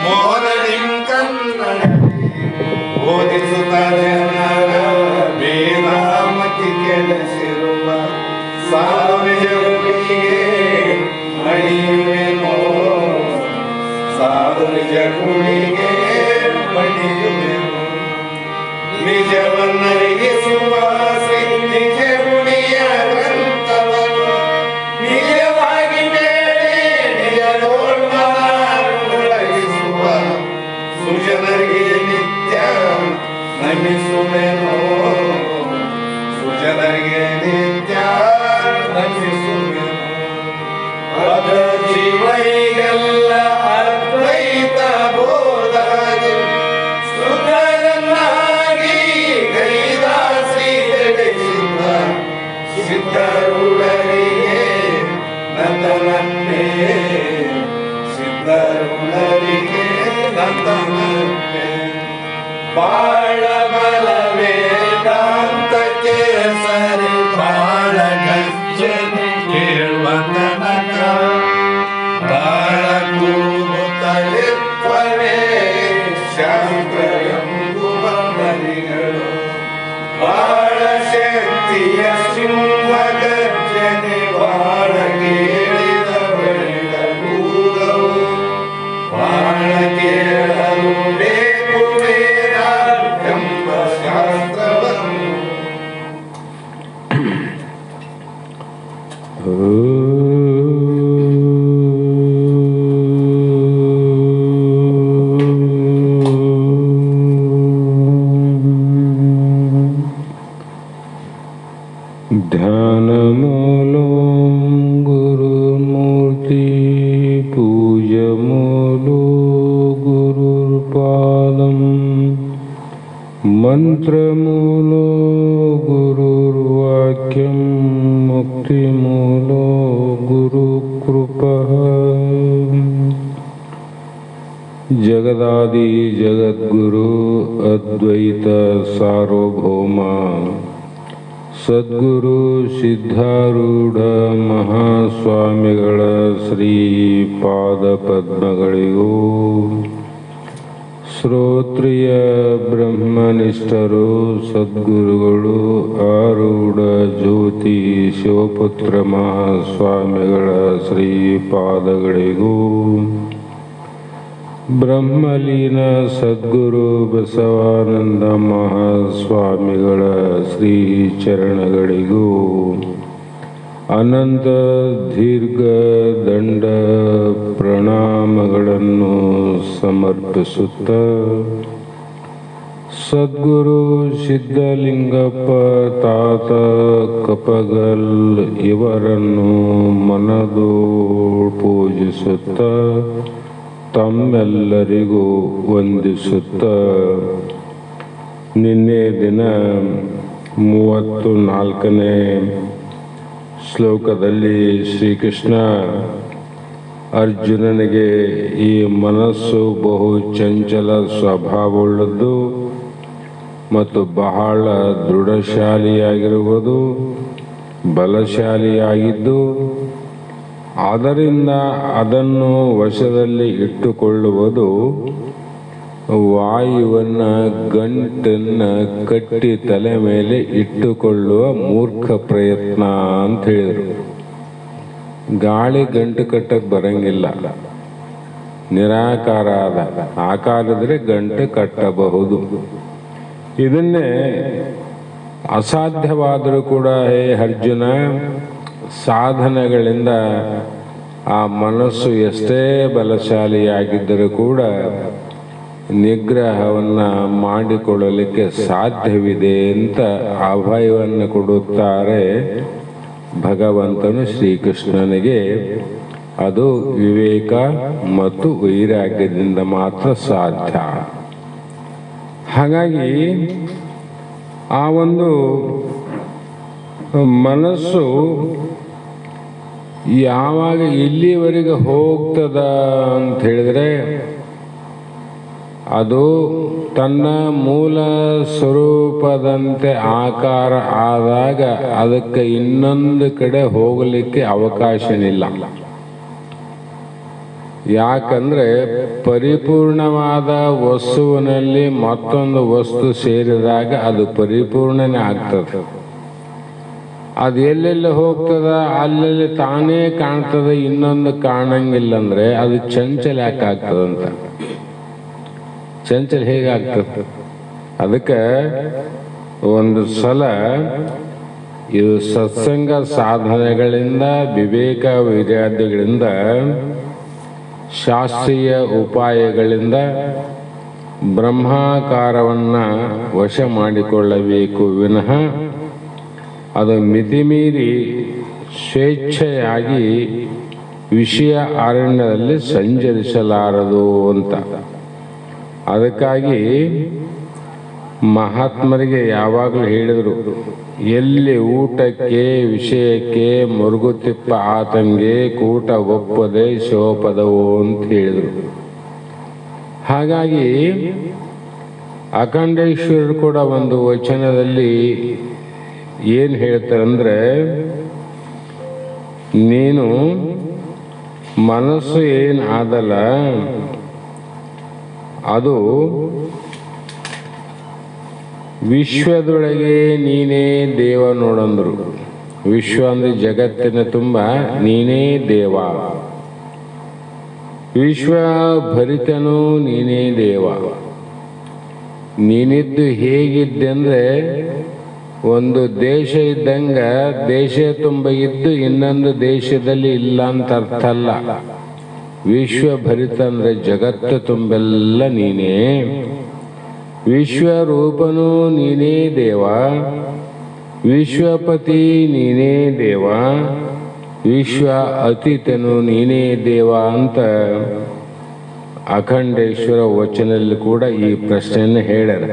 ಮೋರಡಿಂ ಕನ್ನಡ ಓದಿಸುತ್ತದೆ ವೇದಾಮತಿ ಕೆಳಸಿರುವ ಸಾವಿರ ಹುಡುಗಿಗೆ ಮಣಿಯುವೆನೋ ಸಾವಿರ ಹುಡುಗಿಗೆ ಮಣಿಯುವೆನೋ ನಿಜವನ್ನರಿಗಿಸುವ ನಿಜ ಗುಣಿಯ ಗ್ರಂಥವನ್ನು ನಿಜವಾಗಿ ನಿಜ ಸುಜನರಿಗೆ ನಿತ್ಯ ನಮಿಸುವೆನೋ ಸುಜನರಿಗೆ ನಿತ್ಯ ನಮಿಸುವೆನೋ ಅದ ಜೀವೈಗೆಲ್ಲ ಅದ್ವೈತ ಬೋಧಾಗಿ ಸುಖರನ್ನಾಗಿ ಗೈದ ಶ್ರೀ ಜಗಸಿದ್ಧ ಸಿದ್ಧರುಳರಿಗೆ ನಂದನನ್ನೇ ಸಿದ್ಧರುಳರಿಗೆ ನಂದನನ್ನೇ ಬಾಳ ಬಲ ವೇದಾಂತಕ್ಕೆ ಸರಿ ಬಾಳ ಗಜ್ಜನೆ ಕೇಳುವ ತನಕ ಬಾಳ ಕೂಗುತ್ತಲಿರುವವೇ ಶಾಂತ ಎಂಬುವ ಮರಿಗಳು ಬಾಳ ಶಕ್ತಿಯ ಸಿಂಹ ಗರ್ಜನೆ ಬಾಳ ಕೇಳಿದ ಬಳಿಕ ಕೂಗವು ಬಾಳ ಕೇಳಲು ಬೇಕು ವೇದ ಎಂಬ ಶಾಸ್ತ್ರವನ್ನು ಧ್ಯಾನಮೂಲೋ ಗುರುಮೂರ್ತಿ ಪೂಜಮೂಲೋ ಗುರುರ್ಪಾದಂ ಮಂತ್ರಮೂಲೋ ಗುರುರ್ವಾಕ್ಯಂ ಮುಕ್ತಿಮೂಲೋ ಗುರುಕೃಪಃ ಜಗದಾದಿ ಜಗದ್ಗುರು ಅದ್ವೈತ ಸಾರ್ವಭೌಮ ಸದ್ಗುರು ಸಿದ್ಧಾರೂಢ ಮಹಾಸ್ವಾಮಿಗಳ ಶ್ರೀಪಾದ ಪದ್ಮಗಳಿಗೂ ಶ್ರೋತ್ರಿಯ ಬ್ರಹ್ಮನಿಷ್ಠರು ಸದ್ಗುರುಗಳು ಆರೂಢ ಜ್ಯೋತಿ ಶಿವಪುತ್ರ ಮಹಾಸ್ವಾಮಿಗಳ ಶ್ರೀಪಾದಗಳಿಗೂ ಬ್ರಹ್ಮಲೀನ ಸದ್ಗುರು ಬಸವಾನಂದ ಮಹಾಸ್ವಾಮಿಗಳ ಶ್ರೀ ಚರಣಗಳಿಗೂ ಅನಂತ ದೀರ್ಘ ದಂಡ ಪ್ರಣಾಮಗಳನ್ನು ಸಮರ್ಪಿಸುತ್ತ ಸದ್ಗುರು ಸಿದ್ಧಲಿಂಗಪ್ಪ ತಾತ ಕಪಗಲ್ ಇವರನ್ನು ಮನದೋಳು ಪೂಜಿಸುತ್ತ ತಮ್ಮೆಲ್ಲರಿಗೂ ವಂದಿಸುತ್ತ ನಿನ್ನೆ ದಿನ 34ನೇ ಶ್ಲೋಕದಲ್ಲಿ ಶ್ರೀಕೃಷ್ಣ ಅರ್ಜುನನಿಗೆ ಈ ಮನಸ್ಸು ಬಹು ಚಂಚಲ ಸ್ವಭಾವವುಳ್ಳದ್ದು ಮತ್ತು ಬಹಳ ದೃಢಶಾಲಿಯಾಗಿರುವುದು ಬಲಶಾಲಿಯಾಗಿದ್ದು ಆದ್ದರಿಂದ ಅದನ್ನು ವಶದಲ್ಲಿ ಇಟ್ಟುಕೊಳ್ಳುವುದು ವಾಯುವನ್ನು ಗಂಟನ್ನು ಕಟ್ಟಿ ತಲೆ ಮೇಲೆ ಇಟ್ಟುಕೊಳ್ಳುವ ಮೂರ್ಖ ಪ್ರಯತ್ನ ಅಂತ ಹೇಳಿದರು. ಗಾಳಿ ಗಂಟು ಕಟ್ಟಕ್ಕೆ ಬರಂಗಿಲ್ಲ, ನಿರಾಕಾರ ಆಕಾರದ್ರೆ ಗಂಟು ಕಟ್ಟಬಹುದು. ಇದನ್ನೇ ಅಸಾಧ್ಯವಾದರೂ ಕೂಡ ಹೇ ಅರ್ಜುನ, ಸಾಧನೆಗಳಿಂದ ಆ ಮನಸ್ಸು ಎಷ್ಟೇ ಬಲಶಾಲಿಯಾಗಿದ್ದರೂ ಕೂಡ ನಿಗ್ರಹವನ್ನು ಮಾಡಿಕೊಳ್ಳಲಿಕ್ಕೆ ಸಾಧ್ಯವಿದೆ ಅಂತ ಅಭಯವನ್ನು ಕೊಡುತ್ತಾರೆ ಭಗವಂತನು ಶ್ರೀಕೃಷ್ಣನಿಗೆ. ಅದು ವಿವೇಕ ಮತ್ತು ವೈರಾಗ್ಯದಿಂದ ಮಾತ್ರ ಸಾಧ್ಯ. ಹಾಗಾಗಿ ಆ ಒಂದು ಮನಸ್ಸು ಯಾವಾಗ ಇಲ್ಲಿವರೆಗೆ ಹೋಗ್ತದ ಅಂತ ಹೇಳಿದ್ರೆ ಅದು ತನ್ನ ಮೂಲ ಸ್ವರೂಪದಂತೆ ಆಕಾರ ಆದಾಗ ಅದಕ್ಕೆ ಇನ್ನೊಂದು ಕಡೆ ಹೋಗಲಿಕ್ಕೆ ಅವಕಾಶವಿಲ್ಲ. ಯಾಕಂದ್ರೆ ಪರಿಪೂರ್ಣವಾದ ವಸ್ತುವಿನಲ್ಲಿ ಮತ್ತೊಂದು ವಸ್ತು ಸೇರಿದಾಗ ಅದು ಪರಿಪೂರ್ಣನೇ ಆಗ್ತದೆ. ಅದು ಎಲ್ಲೆಲ್ಲಿ ಹೋಗ್ತದ ಅಲ್ಲೆಲ್ಲಿ ತಾನೇ ಕಾಣ್ತದ, ಇನ್ನೊಂದು ಕಾಣಂಗಿಲ್ಲ ಅಂದ್ರೆ ಅದು ಚಂಚಲ ಯಾಕೆ ಆಗ್ತದಂತ. ಚಂಚಲ ಹೇಗಾಗ್ತದೆ? ಅದಕ್ಕೆ ಒಂದು ಸಲ ಇದು ಸತ್ಸಂಗ ಸಾಧನೆಗಳಿಂದ, ವಿವೇಕ ವೈರಾಗ್ಯಗಳಿಂದ, ಶಾಸ್ತ್ರೀಯ ಉಪಾಯಗಳಿಂದ ಬ್ರಹ್ಮಾಕಾರವನ್ನು ವಶ ಮಾಡಿಕೊಳ್ಳಬೇಕು ವಿನಃ ಅದು ಮಿತಿಮೀರಿ ಸ್ವೇಚ್ಛೆಯಾಗಿ ವಿಷಯ ಅರಣ್ಯದಲ್ಲಿ ಸಂಚರಿಸಲಾರದು ಅಂತ. ಅದಕ್ಕಾಗಿ ಮಹಾತ್ಮರಿಗೆ ಯಾವಾಗಲೂ ಹೇಳಿದರು, ಎಲ್ಲಿ ಊಟಕ್ಕೆ ವಿಷಯಕ್ಕೆ ಮುರುಗುತಿಪ್ಪ ಆತಂಗೆ ಕೂಟ ಒಪ್ಪದೆ ಶೋಪದವು ಅಂತ ಹೇಳಿದರು. ಹಾಗಾಗಿ ಅಖಂಡೇಶ್ವರರು ಕೂಡ ಒಂದು ವಚನದಲ್ಲಿ ಏನು ಹೇಳ್ತಾರಂದ್ರೆ, ನೀನು ಮನಸ್ಸು ಏನು ಆದಲ್ಲ ಅದು ವಿಶ್ವದೊಳಗೆ ನೀನೇ ದೇವ ನೋಡಂದ್ರು. ವಿಶ್ವ ಅಂದ್ರೆ ಜಗತ್ತಿನ ತುಂಬ ನೀನೇ ದೇವ, ವಿಶ್ವ ಭರಿತನು ನೀನೇ ದೇವ. ನೀನಿದ್ದು ಹೇಗಿದ್ದೆ ಅಂದ್ರೆ ಒಂದು ದೇಶ ಇದ್ದಂಗ ದೇಶ ತುಂಬ ಇದ್ದು ಇನ್ನೊಂದು ದೇಶದಲ್ಲಿ ಇಲ್ಲ ಅಂತ ಅರ್ಥ ಅಲ್ಲ. ವಿಶ್ವಭರಿತ ಅಂದ್ರೆ ಜಗತ್ತು ತುಂಬೆಲ್ಲ ನೀನೇ, ವಿಶ್ವರೂಪನೂ ನೀನೇ ದೇವ, ವಿಶ್ವಪತಿ ನೀನೇ ದೇವ, ವಿಶ್ವ ಅತೀತನು ನೀನೇ ದೇವ ಅಂತ ಅಖಂಡೇಶ್ವರ ವಚನದಲ್ಲಿ ಕೂಡ ಈ ಪ್ರಶ್ನೆಯನ್ನು ಹೇಳ್ಯಾರ.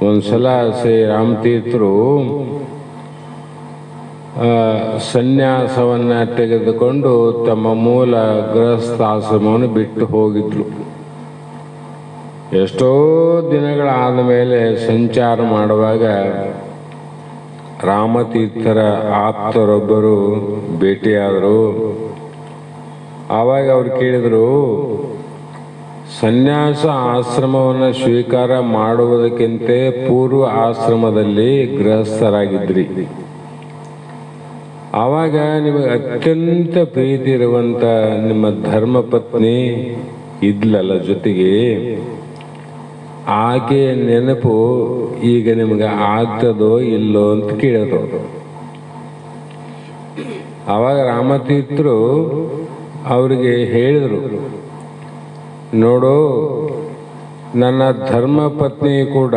ಒಂದ್ಸಲ ಶ್ರೀರಾಮತೀರ್ಥರು ಸನ್ಯಾಸವನ್ನ ತೆಗೆದುಕೊಂಡು ತಮ್ಮ ಮೂಲ ಗೃಹಸ್ಥಾಶ್ರಮವನ್ನು ಬಿಟ್ಟು ಹೋಗಿದ್ರು. ಎಷ್ಟೋ ದಿನಗಳಾದ ಮೇಲೆ ಸಂಚಾರ ಮಾಡುವಾಗ ರಾಮತೀರ್ಥರ ಆಪ್ತರೊಬ್ಬರು ಭೇಟಿಯಾದರು. ಆವಾಗ ಅವ್ರು ಕೇಳಿದರು, ಸನ್ಯಾಸ ಆಶ್ರಮವನ್ನು ಸ್ವೀಕಾರ ಮಾಡುವುದಕ್ಕಿಂತ ಪೂರ್ವ ಆಶ್ರಮದಲ್ಲಿ ಗೃಹಸ್ಥರಾಗಿದ್ರಿ. ಆವಾಗ ನಿಮಗೆ ಅತ್ಯಂತ ಪ್ರೀತಿ ಇರುವಂತ ನಿಮ್ಮ ಧರ್ಮಪತ್ನಿ ಇದ್ಲಲ್ಲ ಜೊತೆಗೆ, ಆಕೆಯ ನೆನಪು ಈಗ ನಿಮಗೆ ಆಗ್ತದೋ ಇಲ್ಲೋ ಅಂತ ಕೇಳಿದ್ರು. ಆವಾಗ ರಾಮತೀರ್ಥರು ಅವರಿಗೆ ಹೇಳಿದರು, ನೋಡು, ನನ್ನ ಧರ್ಮಪತ್ನಿ ಕೂಡ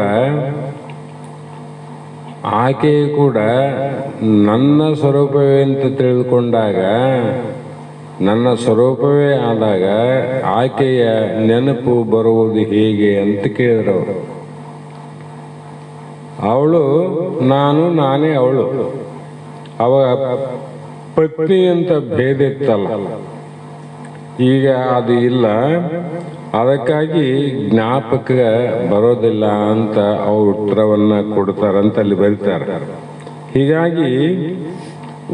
ಆಕೆಯು ಕೂಡ ನನ್ನ ಸ್ವರೂಪವೇ ಅಂತ ತಿಳಿದುಕೊಂಡಾಗ, ನನ್ನ ಸ್ವರೂಪವೇ ಆದಾಗ ಆಕೆಯ ನೆನಪು ಬರುವುದು ಹೇಗೆ ಅಂತ ಕೇಳಿದ್ರು ಅವರು. ಅವಳು ನಾನು, ನಾನೇ ಅವಳು. ಅವಾಗ ಪತ್ನಿ ಅಂತ ಭೇದ ಇತ್ತಲ್ಲ, ಈಗ ಅದು ಇಲ್ಲ. ಅದಕ್ಕಾಗಿ ಜ್ಞಾಪಕ ಬರೋದಿಲ್ಲ ಅಂತ ಅವ್ರು ಉತ್ತರವನ್ನ ಕೊಡ್ತಾರಂತ ಅಲ್ಲಿ ಬರೀತಾರೆ. ಹೀಗಾಗಿ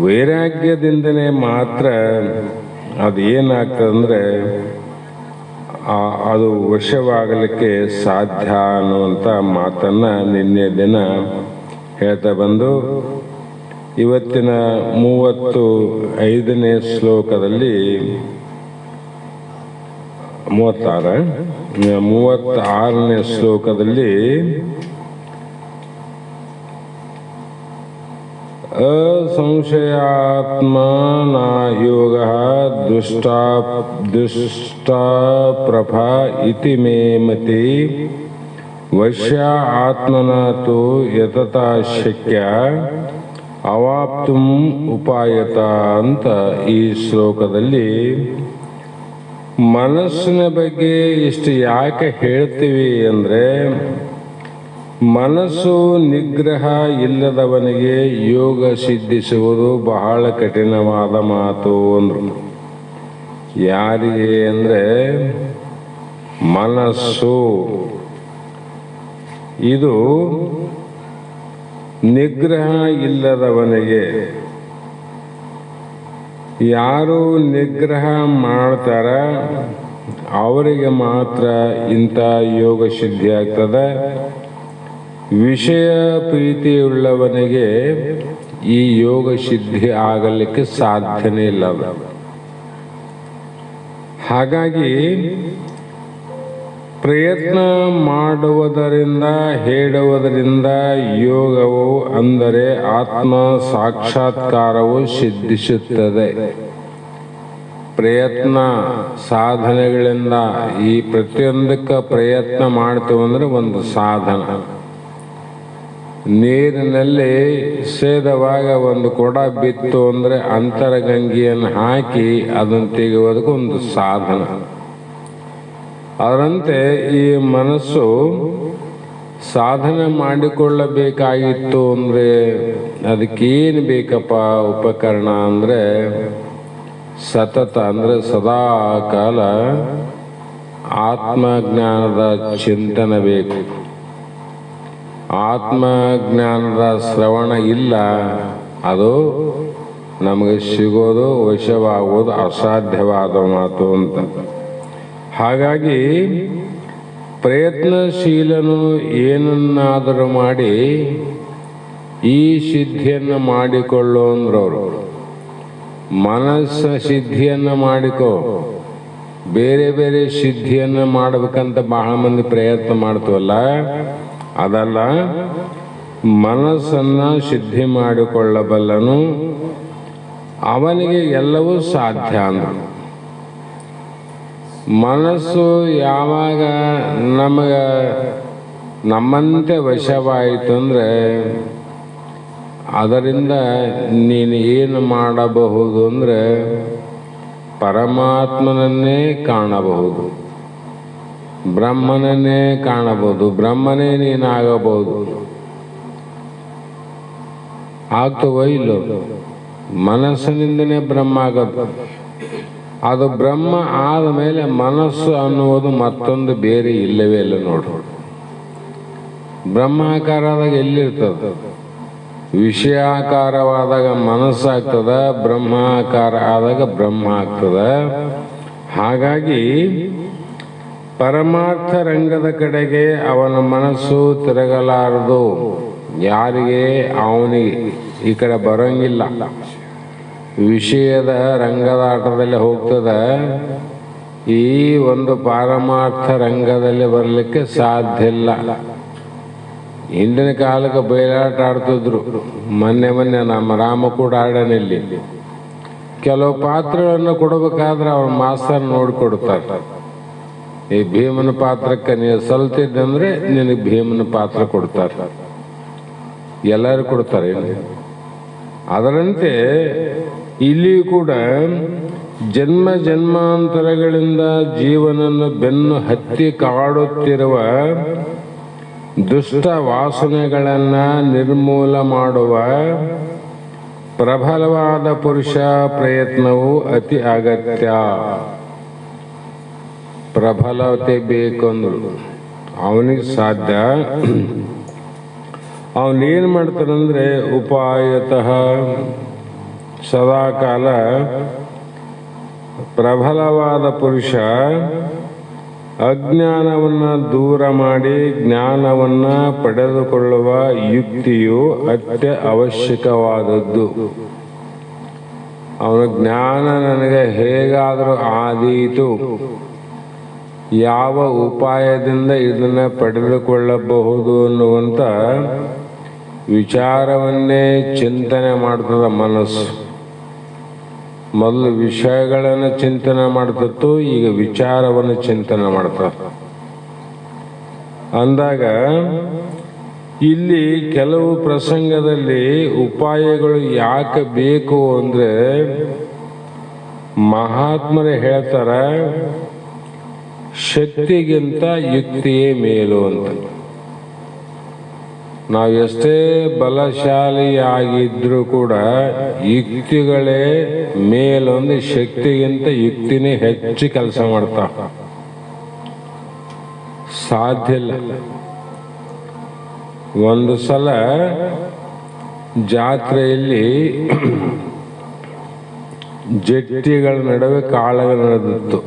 ವೈರಾಗ್ಯದಿಂದನೇ ಮಾತ್ರ ಅದು ಏನಾಗ್ತದಂದ್ರೆ ಅದು ವಶವಾಗಲಿಕ್ಕೆ ಸಾಧ್ಯ ಅನ್ನುವಂಥ ಮಾತನ್ನ ನಿನ್ನೆ ದಿನ ಹೇಳ್ತಾ ಬಂದು ಇವತ್ತಿನ 35ನೇ ಶ್ಲೋಕದಲ್ಲಿ 36ನೇ ಶ್ಲೋಕದಲ್ಲಿ ಅಸಂಶಯಾತ್ಮನ ಯೋಗ ದುಷ್ಟಪ್ರಭ ಇತಿ ಮೇ ಮತಿ ವಶ್ಯ ಆತ್ಮನ ತು ಯತತಾ ಶಕ್ಯ ಅವಾಪ್ತುಂ ಉಪಾಯತ ಅಂತ ಈ ಶ್ಲೋಕದಲ್ಲಿ ಮನಸ್ಸಿನ ಬಗ್ಗೆ ಇಷ್ಟು ಯಾಕೆ ಹೇಳ್ತೀವಿ ಅಂದರೆ, ಮನಸ್ಸು ನಿಗ್ರಹ ಇಲ್ಲದವನಿಗೆ ಯೋಗ ಸಿದ್ಧಿಸುವುದು ಬಹಳ ಕಠಿಣವಾದ ಮಾತು ಅಂದ್ರು. ಯಾರಿಗೆ ಅಂದರೆ ಮನಸ್ಸು ಇದು ನಿಗ್ರಹ ಇಲ್ಲದವನಿಗೆ ಯಾರು ನಿಗ್ರಹ ಮಾಡ್ತಾರ ಅವರಿಗೆ ಮಾತ್ರ ಇಂಥ ಯೋಗ ಸಿದ್ಧಿ ಆಗ್ತದೆ. ವಿಷಯ ಪ್ರೀತಿಯುಳ್ಳವನಿಗೆ ಈ ಯೋಗ ಸಿದ್ಧಿ ಆಗಲಿಕ್ಕೆ ಸಾಧ್ಯನೇ ಇಲ್ಲ. ಹಾಗಾಗಿ ಪ್ರಯತ್ನ ಮಾಡುವುದರಿಂದ ಹೇಳುವುದರಿಂದ ಯೋಗವು ಅಂದರೆ ಆತ್ಮ ಸಾಕ್ಷಾತ್ಕಾರವು ಸಿದ್ಧಿಸುತ್ತದೆ. ಪ್ರಯತ್ನ ಸಾಧನೆಗಳಿಂದ ಈ ಪ್ರತಿಯೊಂದಕ್ಕೆ ಪ್ರಯತ್ನ ಮಾಡ್ತೀವಿ ಅಂದರೆ ಒಂದು ಸಾಧನ. ನೀರಿನಲ್ಲಿ ಸೇದವಾಗ ಒಂದು ಕೊಡ ಬಿತ್ತು ಅಂದರೆ ಅಂತರಗಂಗೆಯನ್ನು ಹಾಕಿ ಅದನ್ನು ತೆಗೆಯುವುದಕ್ಕೆ ಒಂದು ಸಾಧನ. ಅದರಂತೆ ಈ ಮನಸ್ಸು ಸಾಧನೆ ಮಾಡಿಕೊಳ್ಳಬೇಕಾಗಿತ್ತು ಅಂದರೆ ಅದಕ್ಕೇನು ಬೇಕಪ್ಪ ಉಪಕರಣ ಅಂದರೆ ಸತತ ಅಂದರೆ ಸದಾ ಕಾಲ ಆತ್ಮಜ್ಞಾನದ ಚಿಂತನೆ ಬೇಕು. ಆತ್ಮಜ್ಞಾನದ ಶ್ರವಣ ಇಲ್ಲ, ಅದು ನಮಗೆ ಸಿಗೋದು ವಶವಾಗುವುದು ಅಸಾಧ್ಯವಾದ ಮಾತು ಅಂತ. ಹಾಗಾಗಿ ಪ್ರಯತ್ನಶೀಲನು ಏನನ್ನಾದರೂ ಮಾಡಿ ಈ ಸಿದ್ಧಿಯನ್ನು ಮಾಡಿಕೊಳ್ಳೋ ಅಂದ್ರವರು. ಮನಸ್ಸ ಸಿದ್ಧಿಯನ್ನು ಮಾಡಿಕೋ, ಬೇರೆ ಬೇರೆ ಸಿದ್ಧಿಯನ್ನು ಮಾಡಬೇಕಂತ ಬಹಳ ಮಂದಿ ಪ್ರಯತ್ನ ಮಾಡ್ತೀವಲ್ಲ, ಅದಲ್ಲ. ಮನಸ್ಸನ್ನು ಸಿದ್ಧಿ ಮಾಡಿಕೊಳ್ಳಬಲ್ಲನು, ಅವನಿಗೆ ಎಲ್ಲವೂ ಸಾಧ್ಯ ಅಂದರು. ಮನಸ್ಸು ಯಾವಾಗ ನಮ್ಮಂತೆ ವಶವಾಯಿತು ಅಂದರೆ ಅದರಿಂದ ನೀನು ಏನು ಮಾಡಬಹುದು ಅಂದರೆ ಪರಮಾತ್ಮನನ್ನೇ ಕಾಣಬಹುದು, ಬ್ರಹ್ಮನನ್ನೇ ಕಾಣಬಹುದು, ಬ್ರಹ್ಮನೇ ನೀನಾಗಬಹುದು. ಆಗ್ತವೋ ಇಲ್ಲೋ? ಮನಸ್ಸಿನಿಂದನೇ ಬ್ರಹ್ಮ ಆಗೋದು. ಅದು ಬ್ರಹ್ಮ ಆದ ಮೇಲೆ ಮನಸ್ಸು ಅನ್ನುವುದು ಮತ್ತೊಂದು ಬೇರೆ ಇಲ್ಲವೇ ಇಲ್ಲ. ನೋಡು, ಬ್ರಹ್ಮಾಕಾರದಾಗ ಎಲ್ಲಿರ್ತದೆ? ವಿಷಯಾಕಾರವಾದಾಗ ಮನಸ್ಸಾಗ್ತದ, ಬ್ರಹ್ಮಾಕಾರ ಆದಾಗ ಬ್ರಹ್ಮ ಆಗ್ತದ. ಹಾಗಾಗಿ ಪರಮಾರ್ಥ ರಂಗದ ಕಡೆಗೆ ಅವನ ಮನಸ್ಸು ತಿರುಗಲಾರದು. ಯಾರಿಗೆ? ಅವನಿಗೆ ಈ ಕಡೆ ಬರೋಂಗಿಲ್ಲ. ವಿಷಯದ ರಂಗದಾಟದಲ್ಲಿ ಹೋಗ್ತದ, ಈ ಒಂದು ಪಾರಮಾರ್ಥ ರಂಗದಲ್ಲಿ ಬರಲಿಕ್ಕೆ ಸಾಧ್ಯ ಇಲ್ಲ. ಹಿಂದಿನ ಕಾಲಕ್ಕೆ ಬಯಲಾಟ ಆಡ್ತಿದ್ರು. ಮೊನ್ನೆ ನಮ್ಮ ರಾಮ ಕೂಡ ಆಡನಿಲ್ಲಿ. ಕೆಲವು ಪಾತ್ರಗಳನ್ನು ಕೊಡಬೇಕಾದ್ರೆ ಅವ್ರ ಮಾಸ್ತರ್ ನೋಡಿಕೊಡ್ತಾರೆ. ಈ ಭೀಮನ ಪಾತ್ರಕ್ಕೆ ನೀವು ಸಲ್ತಿದ್ದಂದ್ರೆ ನಿನಗೆ ಭೀಮನ ಪಾತ್ರ ಕೊಡ್ತಾರೆ, ಎಲ್ಲರೂ ಕೊಡ್ತಾರೆ. ಅದರಂತೆ ಇಲ್ಲಿ ಕೂಡ ಜನ್ಮ ಜನ್ಮಾಂತರಗಳಿಂದ ಜೀವನನ್ನು ಬೆನ್ನು ಹತ್ತಿ ಕಾಡುತ್ತಿರುವ ದುಷ್ಟ ವಾಸನೆಗಳನ್ನು ನಿರ್ಮೂಲ ಮಾಡುವ ಪ್ರಬಲವಾದ ಪುರುಷ ಪ್ರಯತ್ನವು ಅತಿ ಅಗತ್ಯ. ಪ್ರಬಲತೆ ಬೇಕಂದ್ರು ಅವನಿಗೆ ಸಾಧ್ಯ. ಅವನೇನು ಮಾಡ್ತಾನಂದ್ರೆ ಉಪಾಯತಃ ಸದಾಕಾಲ ಪ್ರಬಲವಾದ ಪುರುಷ ಅಜ್ಞಾನವನ್ನು ದೂರ ಮಾಡಿ ಜ್ಞಾನವನ್ನು ಪಡೆದುಕೊಳ್ಳುವ ಯುಕ್ತಿಯು ಅತ್ಯ ಅವಶ್ಯಕವಾದದ್ದು. ಅವನ ಜ್ಞಾನ ನನಗೆ ಹೇಗಾದರೂ ಆದೀತು, ಯಾವ ಉಪಾಯದಿಂದ ಇದನ್ನು ಪಡೆದುಕೊಳ್ಳಬಹುದು ಅನ್ನುವಂಥ ವಿಚಾರವನ್ನೇ ಚಿಂತನೆ ಮಾಡ್ತದ ಮನಸ್ಸು. ಮೊದಲು ವಿಷಯಗಳನ್ನು ಚಿಂತನೆ ಮಾಡ್ತಿತ್ತು, ಈಗ ವಿಚಾರವನ್ನು ಚಿಂತನೆ ಮಾಡ್ತಾರೆ. ಅಂದಾಗ ಇಲ್ಲಿ ಕೆಲವು ಪ್ರಸಂಗದಲ್ಲಿ ಉಪಾಯಗಳು ಯಾಕೆ ಬೇಕು ಅಂದರೆ ಮಹಾತ್ಮರೇ ಹೇಳ್ತಾರ, ಶಕ್ತಿಗಿಂತ ಯುಕ್ತಿಯೇ ಮೇಲು ಅಂತ. ನಾವು ಎಷ್ಟೇ ಬಲಶಾಲಿಯಾಗಿದ್ರೂ ಕೂಡ ಯುಕ್ತಿಗಳೇ ಮೇಲು ಅಂದ್ರೆ ಶಕ್ತಿಗಿಂತ ಯುಕ್ತಿನೇ ಹೆಚ್ಚು ಕೆಲಸ ಮಾಡ್ತಾವ. ಸಾಧ್ಯ ಇಲ್ಲ. ಒಂದು ಸಲ ಜಾತ್ರೆಯಲ್ಲಿ ಜಟ್ಟಿಗಳ ನಡುವೆ ಕಾಳಗ ನಡೆದಿತ್ತು.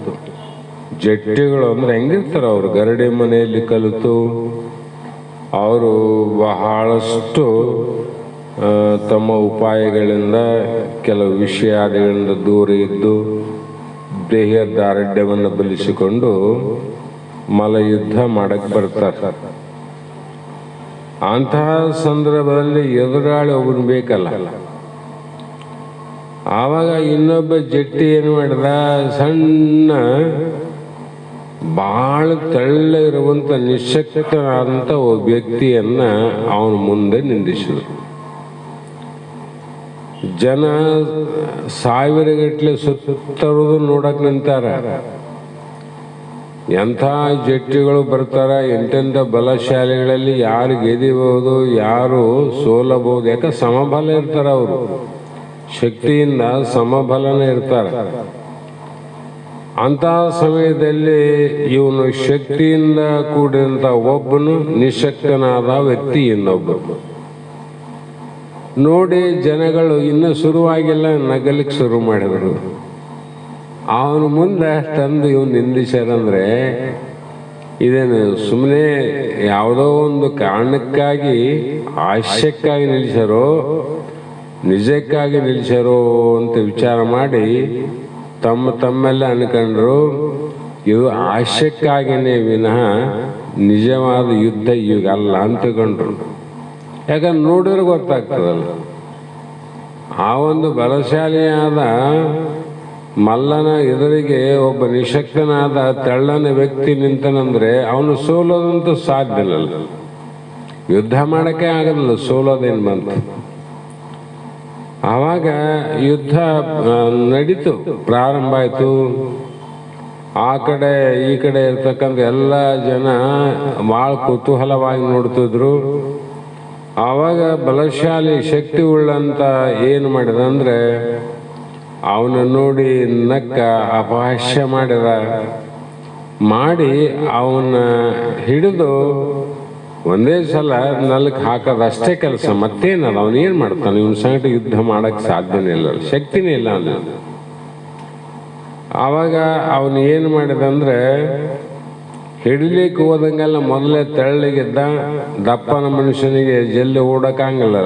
ಜಟ್ಟಿಗಳು ಅಂದ್ರೆ ಹೆಂಗಿರ್ತಾರೆ ಅವರು, ಗರಡಿ ಮನೆಯಲ್ಲಿ ಕಲಿತು ಅವರು ಬಹಳಷ್ಟು ತಮ್ಮ ಉಪಾಯಗಳಿಂದ ಕೆಲವು ವಿಷಯಾದಿಗಳಿಂದ ದೂರ ಇದ್ದು ದೇಹದ ದಾರಿಢ್ಯವನ್ನು ಬಲಿಸಿಕೊಂಡು ಮಲ್ಲಯುದ್ಧ ಮಾಡಕ್ಕೆ ಬರ್ತಾರೆ. ಅಂತಹ ಸಂದರ್ಭದಲ್ಲಿ ಎದುರಾಳಿ ಒಬ್ಬನು ಬೇಕಲ್ಲ. ಆವಾಗ ಇನ್ನೊಬ್ಬ ಜಟ್ಟಿ ಏನು ಮಾಡಿದ, ಸಣ್ಣ ಬಹಳ ತೆಳ್ಳ ಇರುವಂತ ನಿಶಕ್ತನಾದಂಥ ಒಬ್ಬ ವ್ಯಕ್ತಿಯನ್ನ ಅವನ ಮುಂದೆ ನಿಂದಿಸಿದರು. ಜನ ಸಾವಿರಗಟ್ಟಲೆ ಸುತ್ತರುವುದು ನೋಡಕ್ ನಿಂತಾರ. ಎಂಥ ಜಟ್ಟಿಗಳು ಬರ್ತಾರ, ಎಂತೆಂಥ ಬಲಶಾಲಿಗಳಲ್ಲಿ ಯಾರು ಗೆದಿಬಹುದು, ಯಾರು ಸೋಲಬಹುದು. ಯಾಕೆ ಸಮಬಲ ಇರ್ತಾರ, ಅವರು ಶಕ್ತಿಯಿಂದ ಸಮಬಲನ ಇರ್ತಾರೆ. ಅಂತಹ ಸಮಯದಲ್ಲಿ ಇವನು ಶಕ್ತಿಯಿಂದ ಕೂಡಿದಂಥ ಒಬ್ಬನು, ನಿಶಕ್ತನಾದ ವ್ಯಕ್ತಿ ಇನ್ನೊಬ್ಬನು. ನೋಡಿ ಜನಗಳು ಇನ್ನೂ ಶುರುವಾಗಿಲ್ಲ, ನಗಲಿಕ್ಕೆ ಶುರು ಮಾಡಿದರು. ಅವನ ಮುಂದೆ ತಂದು ಇವನು ನಿಂದಿಸ್ಯಾರಂದ್ರೆ ಇದೇನು ಸುಮ್ಮನೆ ಯಾವುದೋ ಒಂದು ಕಾರಣಕ್ಕಾಗಿ ಹಾಸ್ಯಕ್ಕಾಗಿ ನಿಲ್ಲಿಸ್ಯಾರೋ ನಿಜಕ್ಕಾಗಿ ನಿಲ್ಲಿಸ್ಯಾರೋ ಅಂತ ವಿಚಾರ ಮಾಡಿ ತಮ್ಮೆಲ್ಲ ಅನ್ಕೊಂಡ್ರು ಇದು ಹಾಸ್ಯಕ್ಕಾಗಿನೇ ವಿನಃ ನಿಜವಾದ ಯುದ್ಧ ಈಗ ಅಲ್ಲ ಅಂತ ತಿಳ್ಕೊಂಡ್ರು. ಯಾಕಂದ್ರೆ ನೋಡಿದ್ರೆ ಗೊತ್ತಾಗ್ತದಲ್ಲ, ಆ ಒಂದು ಬಲಶಾಲಿಯಾದ ಮಲ್ಲನ ಎದುರಿಗೆ ಒಬ್ಬ ನಿಶಕ್ತನಾದ ತೆಳ್ಳನ ವ್ಯಕ್ತಿ ನಿಂತನಂದ್ರೆ ಅವನು ಸೋಲೋದಂತೂ ಸಾಧ್ಯ ಇಲ್ಲ. ಯುದ್ಧ ಮಾಡಕ್ಕೆ ಆಗಲ್ಲ, ಸೋಲೋದೇನು ಬಂತು. ಆವಾಗ ಯುದ್ಧ ನಡೀತು, ಪ್ರಾರಂಭ ಆಯ್ತು. ಆ ಕಡೆ ಈ ಕಡೆ ಇರ್ತಕ್ಕಂಥ ಎಲ್ಲ ಜನ ಭಾಳ ಕುತೂಹಲವಾಗಿ ನೋಡ್ತಿದ್ರು. ಆವಾಗ ಬಲಶಾಲಿ ಶಕ್ತಿ ಉಳ್ಳಂತ ಏನು ಮಾಡಿದ ಅಂದ್ರೆ ಅವನ ನೋಡಿ ನಕ್ಕ ಅಪಹಾಸ್ಯ ಮಾಡಿ ಅವನ ಹಿಡಿದು ಒಂದೇ ಸಲ ನಲ್ಕ್ ಹಾಕೋದಷ್ಟೇ ಕೆಲಸ, ಮತ್ತೇನದ ಅವನೇನು ಮಾಡ್ತಾನೆ, ಇವನ್ ಸಂಗಟ ಯುದ್ಧ ಮಾಡಕ್ ಸಾಧ್ಯನೇ ಇಲ್ಲ, ಶಕ್ತಿನೇ ಇಲ್ಲ ಅಂದ್ರೆ. ಆವಾಗ ಅವನು ಏನು ಮಾಡಿದಂದ್ರೆ ಹಿಡಿಲಿಕ್ಕೆ ಹೋದಂಗೆಲ್ಲ ಮೊದಲೇ ತೆಳ್ಳಿಗಿದ್ದ ದಪ್ಪನ ಮನುಷ್ಯನಿಗೆ ಜಲ್ದಿ ಓಡಕ್ಕಾಗಲ್ಲ.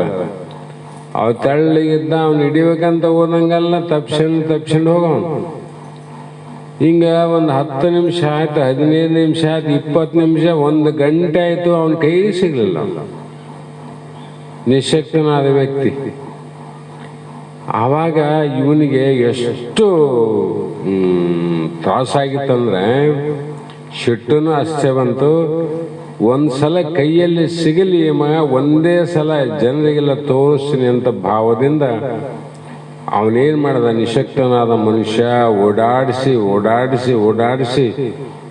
ಅವ ತೆಳ್ಳಿಗಿದ್ದ ಅವನು ಹಿಡಿಬೇಕಂತ ಹೋದಂಗೆಲ್ಲ ತಪ್ಸ್ಕೊಂಡು ಹೋಗವನು. ಹಿಂಗ ಒಂದು 10 ನಿಮಿಷ ಆಯ್ತು, 15 ನಿಮಿಷ ಆಯ್ತು, 20 ನಿಮಿಷ, 1 ಗಂಟೆ ಆಯ್ತು, ಅವನ ಕೈ ಸಿಗ್ಲಿಲ್ಲ. ನಿಶಕ್ತನಾದ ವ್ಯಕ್ತಿ. ಆವಾಗ ಇವನಿಗೆ ಎಷ್ಟು ತ್ರಾಸಾಗಿತ್ತಂದ್ರೆ ಸಿಟ್ಟನು ಅಷ್ಟೇ ಬಂತು. ಒಂದ್ಸಲ ಕೈಯಲ್ಲಿ ಸಿಗಲಿ ಮಗ, ಒಂದೇ ಸಲ ಜನರಿಗೆಲ್ಲ ತೋರಿಸ್ತೀನಿ ಅಂತ ಭಾವದಿಂದ ಅವನೇನ್ ಮಾಡ್ದ, ನಿಶಕ್ತನಾದ ಮನುಷ್ಯ ಓಡಾಡಿಸಿ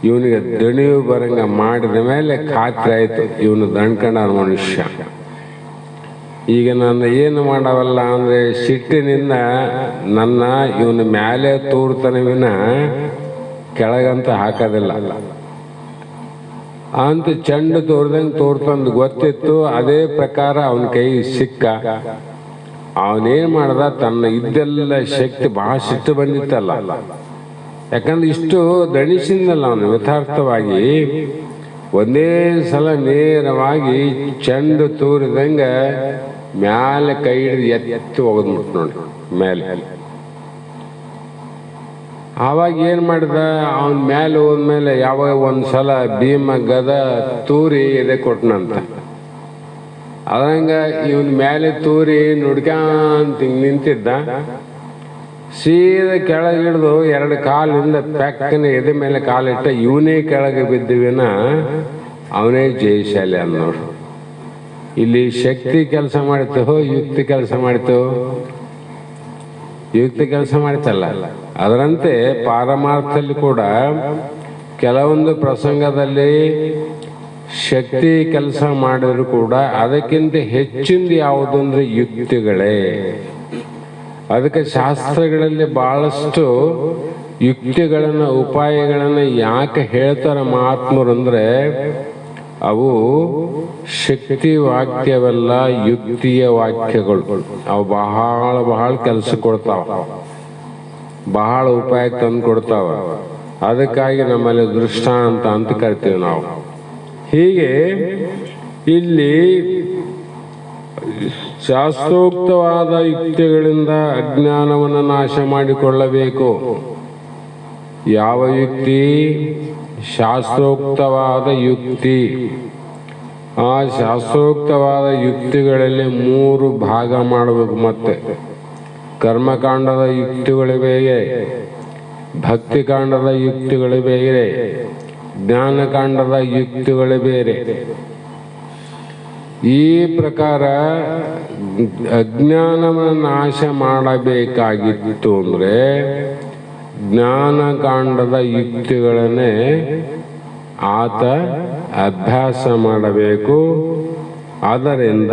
ಇವನಿಗೆ ದಣಿವು ಬರಂಗ ಮಾಡಿದ ಮೇಲೆ ಖಾತ್ರಿ ಆಯ್ತು ಇವನು ದಣ್ಕಂಡ ಮನುಷ್ಯ. ಈಗ ನಾನು ಏನು ಮಾಡವಲ್ಲ ಅಂದ್ರೆ ಸಿಟ್ಟಿನಿಂದ ನನ್ನ ಇವನ ಮ್ಯಾಲೆ ತೋರ್ತಾನೆ ವಿನ ಕೆಳಗಂತ ಹಾಕೋದಿಲ್ಲ ಅಂತ ಚೆಂಡು ತೋರ್ತಂದು ಗೊತ್ತಿತ್ತು. ಅದೇ ಪ್ರಕಾರ ಅವನ ಕೈ ಸಿಕ್ಕ. ಅವನೇನ್ ಮಾಡ್ದ, ತನ್ನ ಇದ್ದೆಲ್ಲ ಶಕ್ತಿ ಬಹಳ ಸಿಟ್ಟು ಬಂದಿತ್ತಲ್ಲ, ಯಾಕಂದ್ರೆ ಇಷ್ಟು ದಣಿಸಿದ್ನಲ್ಲ ಅವನು ಯಥಾರ್ಥವಾಗಿ. ಒಂದೇ ಸಲ ನೇರವಾಗಿ ಚೆಂಡು ತೂರಿದಂಗ ಮ್ಯಾಲೆ ಕೈ ಹಿಡಿದು ಎತ್ತಿ ಹೋಗದ್ಬಿಟ್ಟು ನೋಡಿ ಮೇಲೆ. ಆವಾಗ ಏನ್ ಮಾಡಿದ, ಅವನ ಮೇಲೆ ಹೋದ್ಮೇಲೆ ಯಾವಾಗ ಒಂದ್ಸಲ ಭೀಮ ಗದ ತೂರಿ ಎದೆ ಕೊಟ್ಟನಂತ. ಅದಂಗ ಇವನ್ ಮೇಲೆ ತೂರಿ ನುಡ್ಕಂತ ನಿಂತಿದ್ದ. ಸೀದಾ ಕೆಳಗೆ ಹಿಡಿದು 2 ಕಾಲಿಂದ ಪೆಕ್ಕನೆ ಎದೆ ಮೇಲೆ ಕಾಲಿಟ್ಟ. ಇವನೇ ಕೆಳಗೆ ಬಿದ್ದಿವಿನ ಅವನೇ ಜಯಶಾಲಿ ಅನ್ನೋರು. ಇಲ್ಲಿ ಶಕ್ತಿ ಕೆಲಸ ಮಾಡಿತು, ಯುಕ್ತಿ ಕೆಲಸ ಮಾಡಿತು. ಯುಕ್ತಿ ಕೆಲಸ ಮಾಡ್ತಲ್ಲ, ಅದರಂತೆ ಪಾರಮಾರ್ಥದಲ್ಲಿ ಕೂಡ ಕೆಲವೊಂದು ಪ್ರಸಂಗದಲ್ಲಿ ಶಕ್ತಿ ಕೆಲಸ ಮಾಡಿದ್ರು ಕೂಡ ಅದಕ್ಕಿಂತ ಹೆಚ್ಚಿಂದ ಯಾವುದು ಅಂದ್ರೆ ಯುಕ್ತಿಗಳೇ. ಅದಕ್ಕೆ ಶಾಸ್ತ್ರಗಳಲ್ಲಿ ಬಹಳಷ್ಟು ಯುಕ್ತಿಗಳನ್ನ ಉಪಾಯಗಳನ್ನ ಯಾಕೆ ಹೇಳ್ತಾರ ಮಹಾತ್ಮರು ಅಂದ್ರೆ ಅವು ಶಕ್ತಿ ವಾಕ್ಯವಲ್ಲ, ಯುಕ್ತಿಯ ವಾಕ್ಯಗಳು. ಅವು ಬಹಳ ಕೆಲಸ ಕೊಡ್ತಾವ. ಬಹಳ ಉಪಾಯಕ್ಕೆ ತಂದು ಕೊಡ್ತಾವ. ಅದಕ್ಕಾಗಿ ನಮ್ಮಲ್ಲಿ ದೃಷ್ಟಾಂತ ಅಂತ ಕರಿತೀವಿ ನಾವು. ಹೀಗೆ ಇಲ್ಲಿ ಶಾಸ್ತ್ರೋಕ್ತವಾದ ಯುಕ್ತಿಗಳಿಂದ ಅಜ್ಞಾನವನ್ನು ನಾಶ ಮಾಡಿಕೊಳ್ಳಬೇಕು. ಯಾವ ಯುಕ್ತಿ? ಶಾಸ್ತ್ರೋಕ್ತವಾದ ಯುಕ್ತಿ. ಆ ಶಾಸ್ತ್ರೋಕ್ತವಾದ ಯುಕ್ತಿಗಳಲ್ಲಿ 3 ಭಾಗ ಮಾಡಬೇಕು. ಮತ್ತೆ ಕರ್ಮಕಾಂಡದ ಯುಕ್ತಿಗಳು ಬೇರೆ, ಭಕ್ತಿಕಾಂಡದ ಯುಕ್ತಿಗಳು ಬೇರೆ, ಜ್ಞಾನಕಾಂಡದ ಯುಕ್ತಿಗಳು ಬೇರೆ. ಈ ಪ್ರಕಾರ ಅಜ್ಞಾನವನ್ನು ನಾಶ ಮಾಡಬೇಕಾಗಿತ್ತು ಅಂದರೆ ಜ್ಞಾನಕಾಂಡದ ಯುಕ್ತಿಗಳನ್ನೇ ಆತ ಅಭ್ಯಾಸ ಮಾಡಬೇಕು. ಅದರಿಂದ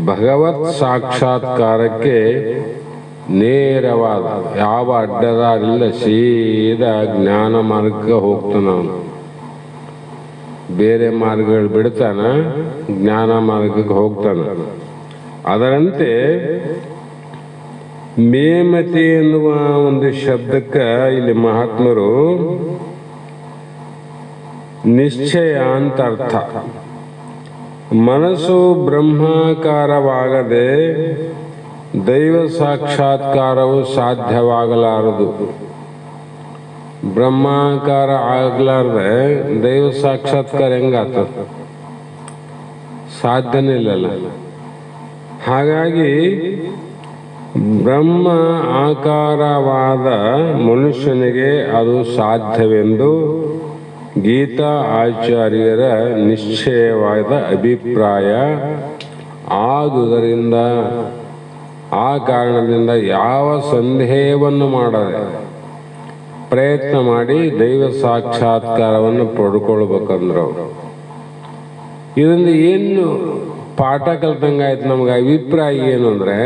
ಭಗವತ್ ಸಾಕ್ಷಾತ್ಕಾರಕ್ಕೆ ನೇರವಾದ ಯಾವ ಅಡ್ಡದಾರಿಲ್ಲ, ಸೀದಾ ಜ್ಞಾನ ಮಾರ್ಗಕ್ಕೆ ಹೋಗ್ತಾನವನು. ಬೇರೆ ಮಾರ್ಗಗಳು ಬಿಡ್ತಾನ, ಜ್ಞಾನ ಮಾರ್ಗಕ್ಕೆ ಹೋಗ್ತಾನ. ಅದರಂತೆ ಮೇಮತಿ ಎನ್ನುವ ಒಂದು ಶಬ್ದಕ್ಕೆ ಇಲ್ಲಿ ಮಹಾತ್ಮರು ನಿಶ್ಚಯ ಅಂತ ಅರ್ಥ. ಮನಸ್ಸು ಬ್ರಹ್ಮಾಕಾರವಾಗದೆ ದೈವ ಸಾಕ್ಷಾತ್ಕಾರವು ಸಾಧ್ಯವಾಗಲಾರದು. ಬ್ರಹ್ಮಾಕಾರ ಆಗ್ಲಾರ್ದೆ ದೈವ ಸಾಕ್ಷಾತ್ಕಾರ ಹೆಂಗಾಗ್ತದ? ಸಾಧ್ಯನೇ ಇಲ್ಲಲ್ಲ. ಹಾಗಾಗಿ ಬ್ರಹ್ಮ ಆಕಾರವಾದ ಮನುಷ್ಯನಿಗೆ ಅದು ಸಾಧ್ಯವೆಂದು ಗೀತಾ ಆಚಾರ್ಯರ ನಿಶ್ಚಯವಾದ ಅಭಿಪ್ರಾಯ ಆದುದರಿಂದ ಆ ಕಾರಣದಿಂದ ಯಾವ ಸಂದೇಹವನ್ನು ಮಾಡದೆ ಪ್ರಯತ್ನ ಮಾಡಿ ದೈವ ಸಾಕ್ಷಾತ್ಕಾರವನ್ನು ಪಡ್ಕೊಳ್ಬೇಕಂದ್ರು. ಇದರಿಂದ ಏನು ಪಾಠ ಕಲ್ತಂಗಾಯ್ತು ನಮ್ಗೆ. ಅಭಿಪ್ರಾಯ ಏನು ಅಂದರೆ,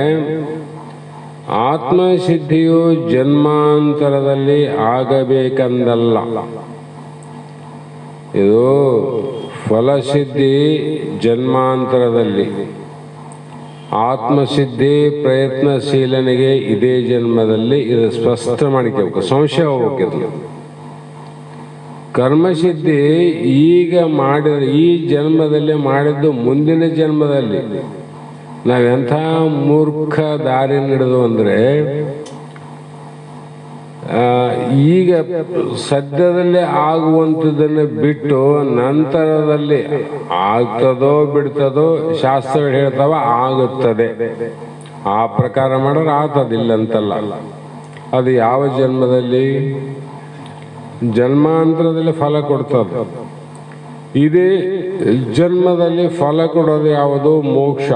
ಆತ್ಮಸಿದ್ಧಿಯು ಜನ್ಮಾಂತರದಲ್ಲಿ ಆಗಬೇಕಂದಲ್ಲ. ಇದು ಫಲಸಿದ್ಧಿ ಜನ್ಮಾಂತರದಲ್ಲಿ, ಆತ್ಮಸಿದ್ಧಿ ಪ್ರಯತ್ನಶೀಲನಿಗೆ ಇದೇ ಜನ್ಮದಲ್ಲಿ. ಇದು ಸ್ಪಷ್ಟ ಮಾಡಿಕೋಬೇಕು, ಸಂಶಯ ಹೋಗ್ಬೇಕು. ಕರ್ಮಸಿದ್ಧಿ ಈಗ ಮಾಡಿದ್ರೆ ಈ ಜನ್ಮದಲ್ಲಿ ಮಾಡಿದ್ದು ಮುಂದಿನ ಜನ್ಮದಲ್ಲಿ. ನಾವೆಂಥ ಮೂರ್ಖ ದಾರಿ ನಡೆದು ಅಂದರೆ, ಈಗ ಸದ್ಯದಲ್ಲೇ ಆಗುವಂಥದ್ದನ್ನು ಬಿಟ್ಟು ನಂತರದಲ್ಲಿ ಆಗ್ತದೋ ಬಿಡ್ತದೋ ಶಾಸ್ತ್ರ ಹೇಳ್ತಾವ ಆಗುತ್ತದೆ, ಆ ಪ್ರಕಾರ ಮಾಡಿದ್ರೆ ಆಗ್ತದಿಲ್ಲ ಅಂತಲ್ಲ. ಅದು ಯಾವ ಜನ್ಮದಲ್ಲಿ? ಜನ್ಮಾಂತರದಲ್ಲಿ ಫಲ ಕೊಡ್ತದೆ. ಇದೇ ಜನ್ಮದಲ್ಲಿ ಫಲ ಕೊಡೋದು ಯಾವುದು? ಮೋಕ್ಷ,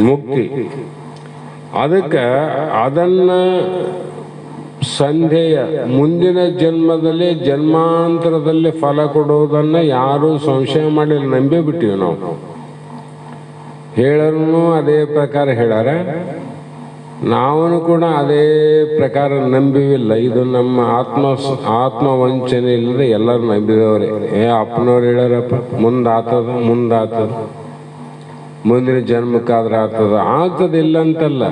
ಮುಕ್ತಿ. ಅದಕ್ಕೆ ಅದನ್ನ ಸಂದೇಹ ಮುಂದಿನ ಜನ್ಮದಲ್ಲಿ ಜನ್ಮಾಂತರದಲ್ಲಿ ಫಲ ಕೊಡುವುದನ್ನ ಯಾರು ಸಂಶಯ ಮಾಡಿ ನಂಬಿ ಬಿಟ್ಟಿವಿ ನಾವು. ಹೇಳರೂ ಅದೇ ಪ್ರಕಾರ ಹೇಳಾರ, ನಾವು ಕೂಡ ಅದೇ ಪ್ರಕಾರ ನಂಬಿವಿಲ್ಲ. ಇದು ನಮ್ಮ ಆತ್ಮವಂಚನೆ ಇಲ್ಲದೆ ಎಲ್ಲರೂ ನಂಬಿದವ್ರೆ. ಅಪ್ಪನವ್ರು ಹೇಳಾರಪ್ಪ ಮುಂದಾತದ ಮುಂದಿನ ಜನ್ಮಕ್ಕಾದ್ರೆ ಆಗ್ತದಿಲ್ಲ ಅಂತಲ್ಲ.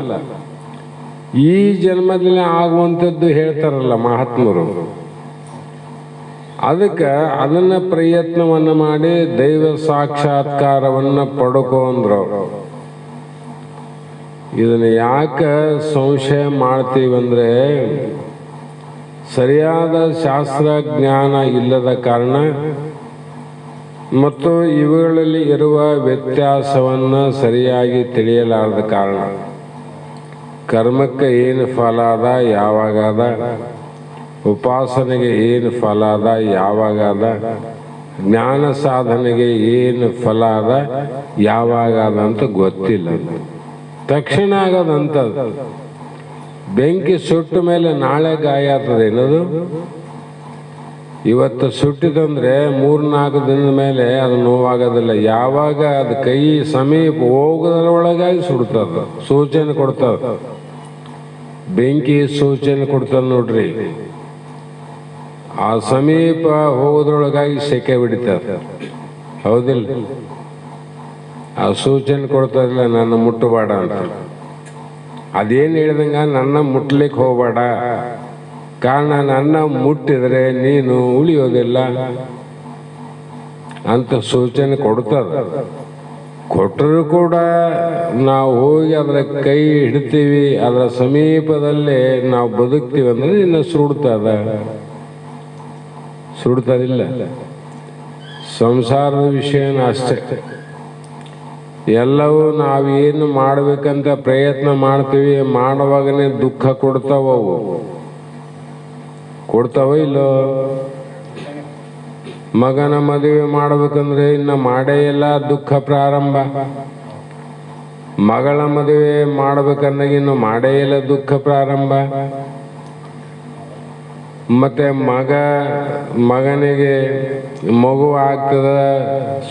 ಈ ಜನ್ಮದಲ್ಲಿ ಆಗುವಂಥದ್ದು ಹೇಳ್ತಾರಲ್ಲ ಮಹಾತ್ಮರು. ಅದಕ್ಕೆ ಅದನ್ನ ಪ್ರಯತ್ನವನ್ನು ಮಾಡಿ ದೈವ ಸಾಕ್ಷಾತ್ಕಾರವನ್ನು ಪಡ್ಕೊಂಡ್ರು. ಇದನ್ನ ಯಾಕೆ ಸಂಶಯ ಮಾಡ್ತೀವಂದ್ರೆ, ಸರಿಯಾದ ಶಾಸ್ತ್ರಜ್ಞಾನ ಇಲ್ಲದ ಕಾರಣ ಮತ್ತು ಇವುಗಳಲ್ಲಿ ಇರುವ ವ್ಯತ್ಯಾಸವನ್ನು ಸರಿಯಾಗಿ ತಿಳಿಯಲಾರದ ಕಾರಣ. ಕರ್ಮಕ್ಕೆ ಏನು ಫಲ ಅದ, ಯಾವಾಗದ, ಉಪಾಸನೆಗೆ ಏನು ಫಲ ಅದ, ಯಾವಾಗದ, ಜ್ಞಾನ ಸಾಧನೆಗೆ ಏನು ಫಲ ಅದ, ಯಾವಾಗದ ಅಂತ ಗೊತ್ತಿಲ್ಲ. ತಕ್ಷಣ ಆಗೋದಂಥದ್ದು. ಬೆಂಕಿ ಸುಟ್ಟ ಮೇಲೆ ನಾಳೆ ಗಾಯ ಆಗ್ತದೆ ಏನದು? ಇವತ್ತು ಸುಟ್ಟಿದಂದ್ರೆ 3-4 ದಿನದ ಮೇಲೆ ಅದು ನೋವಾಗೋದಿಲ್ಲ. ಯಾವಾಗ ಅದು ಕೈ ಸಮೀಪ ಹೋಗೋದ್ರೊಳಗಾಗಿ ಸುಡ್ತದ, ಸೂಚನೆ ಕೊಡ್ತದ. ಬೆಂಕಿ ಸೂಚನೆ ಕೊಡ್ತದ ನೋಡ್ರಿ. ಆ ಸಮೀಪ ಹೋಗೋದ್ರೊಳಗಾಗಿ ಸೆಕೆ ಬಿಡಿತದ, ಹೌದಿಲ್ಲ? ಆ ಸೂಚನೆ ಕೊಡ್ತದಿಲ್ಲ, ನನ್ನ ಮುಟ್ಟಬೇಡ ಅಂತ. ಅದೇನು ಹೇಳ್ದಂಗ ನನ್ನ ಮುಟ್ಲಿಕ್ಕೆ ಹೋಗಬೇಡ, ಕಾರಣ ನನ್ನ ಮುಟ್ಟಿದ್ರೆ ನೀನು ಉಳಿಯೋದಿಲ್ಲ ಅಂತ ಸೂಚನೆ ಕೊಡ್ತದ. ಕೊಟ್ಟರು ಕೂಡ ನಾವು ಹೋಗಿ ಅದರ ಕೈ ಹಿಡ್ತೀವಿ, ಅದರ ಸಮೀಪದಲ್ಲೇ ನಾವು ಬದುಕ್ತೀವಿ ಅಂದ್ರೆ ನಿನ್ನ ಸುಡ್ತದಿಲ್ಲ. ಸಂಸಾರದ ವಿಷಯನ ಅಷ್ಟೇ. ಎಲ್ಲವೂ ನಾವೇನು ಮಾಡ್ಬೇಕಂತ ಪ್ರಯತ್ನ ಮಾಡ್ತೀವಿ, ಮಾಡುವಾಗನೇ ದುಃಖ ಕೊಡ್ತಾವ ಇಲ್ಲೋ. ಮಗನ ಮದುವೆ ಮಾಡ್ಬೇಕಂದ್ರೆ ಇನ್ನು ಮಾಡೇ ಇಲ್ಲ, ದುಃಖ ಪ್ರಾರಂಭ. ಮಗಳ ಮದುವೆ ಮಾಡ್ಬೇಕಂದಾಗ ಇನ್ನು ಮಾಡೇ ಇಲ್ಲ, ದುಃಖ ಪ್ರಾರಂಭ. ಮತ್ತೆ ಮಗನಿಗೆ ಮಗು ಆಗ್ತದ,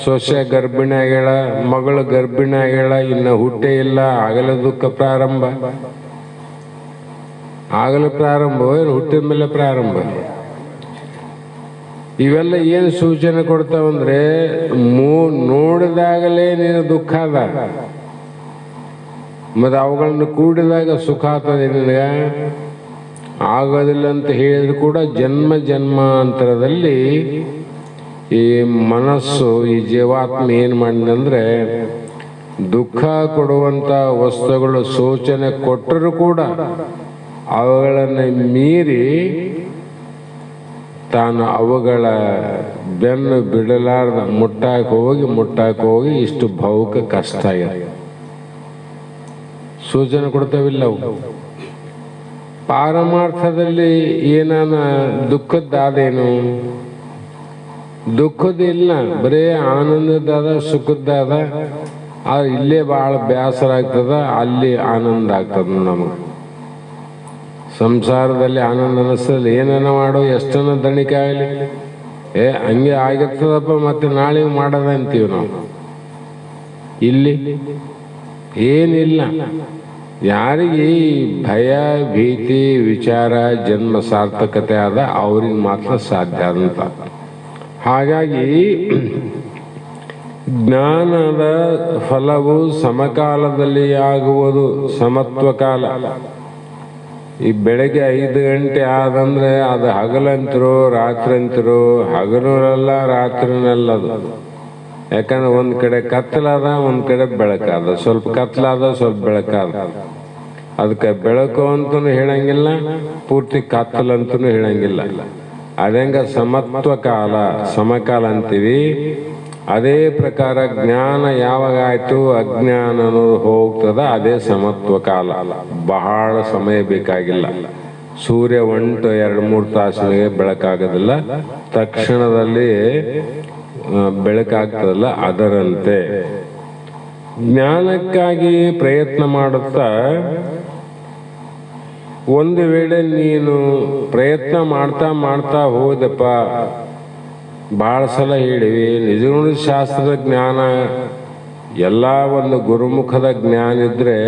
ಸೊಸೆ ಗರ್ಭಿಣಿ ಆಗ್ಯಾಳ, ಮಗಳು ಗರ್ಭಿಣಿ ಆಗ್ಯಾಳ, ಇನ್ನು ಹುಟ್ಟೇ ಇಲ್ಲ, ಆಗಲೇ ದುಃಖ ಪ್ರಾರಂಭ. ಆಗಲೇ ಪ್ರಾರಂಭ, ಹುಟ್ಟಿದ ಮೇಲೆ ಪ್ರಾರಂಭ. ಇವೆಲ್ಲ ಏನು ಸೂಚನೆ ಕೊಡ್ತಾವಂದ್ರೆ ನೋಡಿದಾಗಲೇ ನೀನು ದುಃಖ ಅದ, ಮತ್ತೆ ಅವುಗಳನ್ನು ಕೂಡಿದಾಗ ಸುಖ ಆಗ್ತದೆ ನಿನಗ ಆಗೋದಿಲ್ಲ ಅಂತ ಹೇಳಿದ್ರು ಕೂಡ ಜನ್ಮಾಂತರದಲ್ಲಿ ಈ ಮನಸ್ಸು, ಈ ಜೀವಾತ್ಮ ಏನು ಮಾಡಿದಂದ್ರೆ ದುಃಖ ಕೊಡುವಂತ ವಸ್ತುಗಳು ಸೂಚನೆ ಕೊಟ್ಟರೂ ಕೂಡ ಅವುಗಳನ್ನು ಮೀರಿ ತಾನು ಅವುಗಳ ಬೆನ್ನು ಬಿಡಲಾರ್ದ ಮುಟ್ಟಾಕ ಹೋಗಿ ಇಷ್ಟು ಭಾವುಕ ಕಷ್ಟ ಆಗಿದೆ. ಸೂಚನೆ ಕೊಡ್ತಾವಿಲ್ಲ ಅವು. ಪಾರಮಾರ್ಥದಲ್ಲಿ ಏನಾನ ದುಃಖದ್ದಾದೇನು? ದುಃಖದಿಲ್ಲ, ಬರೇ ಆನಂದದಾದ, ಸುಖದ್ದಾದ. ಇಲ್ಲೇ ಭಾಳ ಬೇಸರ ಆಗ್ತದ, ಅಲ್ಲಿ ಆನಂದ ಆಗ್ತದ. ನಮಗೆ ಸಂಸಾರದಲ್ಲಿ ಆನಂದ ಅನಿಸ್ತದೆ. ಏನೇನ ಮಾಡೋ, ಎಷ್ಟನ ದಣಿಕೆ ಆಗಲಿ, ಹಂಗೆ ಆಗಿರ್ತದಪ್ಪ, ಮತ್ತೆ ನಾಳೆ ಮಾಡೋದ ಅಂತೀವಿ ನಾವು. ಇಲ್ಲಿ ಏನಿಲ್ಲ. ಯಾರಿಗೆ ಭಯ, ಭೀತಿ, ವಿಚಾರ, ಜನ್ಮ ಸಾರ್ಥಕತೆ ಆದ ಅವ್ರಿಗೆ ಮಾತ್ರ ಸಾಧ್ಯ ಅಂತ. ಹಾಗಾಗಿ ಜ್ಞಾನದ ಫಲವು ಸಮಕಾಲದಲ್ಲಿ ಆಗುವುದು, ಸಮತ್ವ ಕಾಲ. ಈ ಬೆಳಗ್ಗೆ 5 ಗಂಟೆ ಆದಂದ್ರೆ ಅದು ಹಗಲಂತರೂ ರಾತ್ರಿ ಅಂತರೂ, ಹಗಲಲ್ಲ ರಾತ್ರಿನಲ್ಲ ಅದು. ಯಾಕಂದ್ರೆ ಒಂದ್ ಕಡೆ ಕತ್ತಲಾದ, ಒಂದ್ ಕಡೆ ಬೆಳಕಾದ, ಸ್ವಲ್ಪ ಕತ್ತಲಾದ, ಸ್ವಲ್ಪ ಬೆಳಕಾದ. ಅದಕ್ಕೆ ಬೆಳಕು ಅಂತನೂ ಹೇಳಂಗಿಲ್ಲ, ಪೂರ್ತಿ ಕತ್ತಲಂತನೂ ಹೇಳಂಗಿಲ್ಲ. ಅದಂಗ ಸಮತ್ವ ಕಾಲ, ಸಮಕಾಲ ಅಂತೀವಿ. ಅದೇ ಪ್ರಕಾರ ಜ್ಞಾನ ಯಾವಾಗ ಆಯ್ತು, ಅಜ್ಞಾನ ಅನ್ನೋದು ಹೋಗ್ತದ, ಅದೇ ಸಮತ್ವ ಕಾಲ. ಬಹಳ ಸಮಯ ಬೇಕಾಗಿಲ್ಲ. ಸೂರ್ಯ ಒಂಟು 2-3 ತಾಸಿಗೆ ಬೆಳಕಾಗೋದಿಲ್ಲ, ತಕ್ಷಣದಲ್ಲಿ ಬೆಳಕಾಗ್ತದಲ್ಲ, ಅದರಂತೆ ಜ್ಞಾನಕ್ಕಾಗಿ ಪ್ರಯತ್ನ ಮಾಡುತ್ತಾ ಒಂದು ವೇಳೆ ನೀನು ಪ್ರಯತ್ನ ಮಾಡ್ತಾ ಹೋದಪ್ಪ. ಬಹಳ ಸಲ ಹೇಳಿವಿ, ನಿಜಗುಣ ಶಾಸ್ತ್ರದ ಜ್ಞಾನ, ಎಲ್ಲ ಒಂದು ಗುರುಮುಖದ ಜ್ಞಾನ ಇದ್ರೆ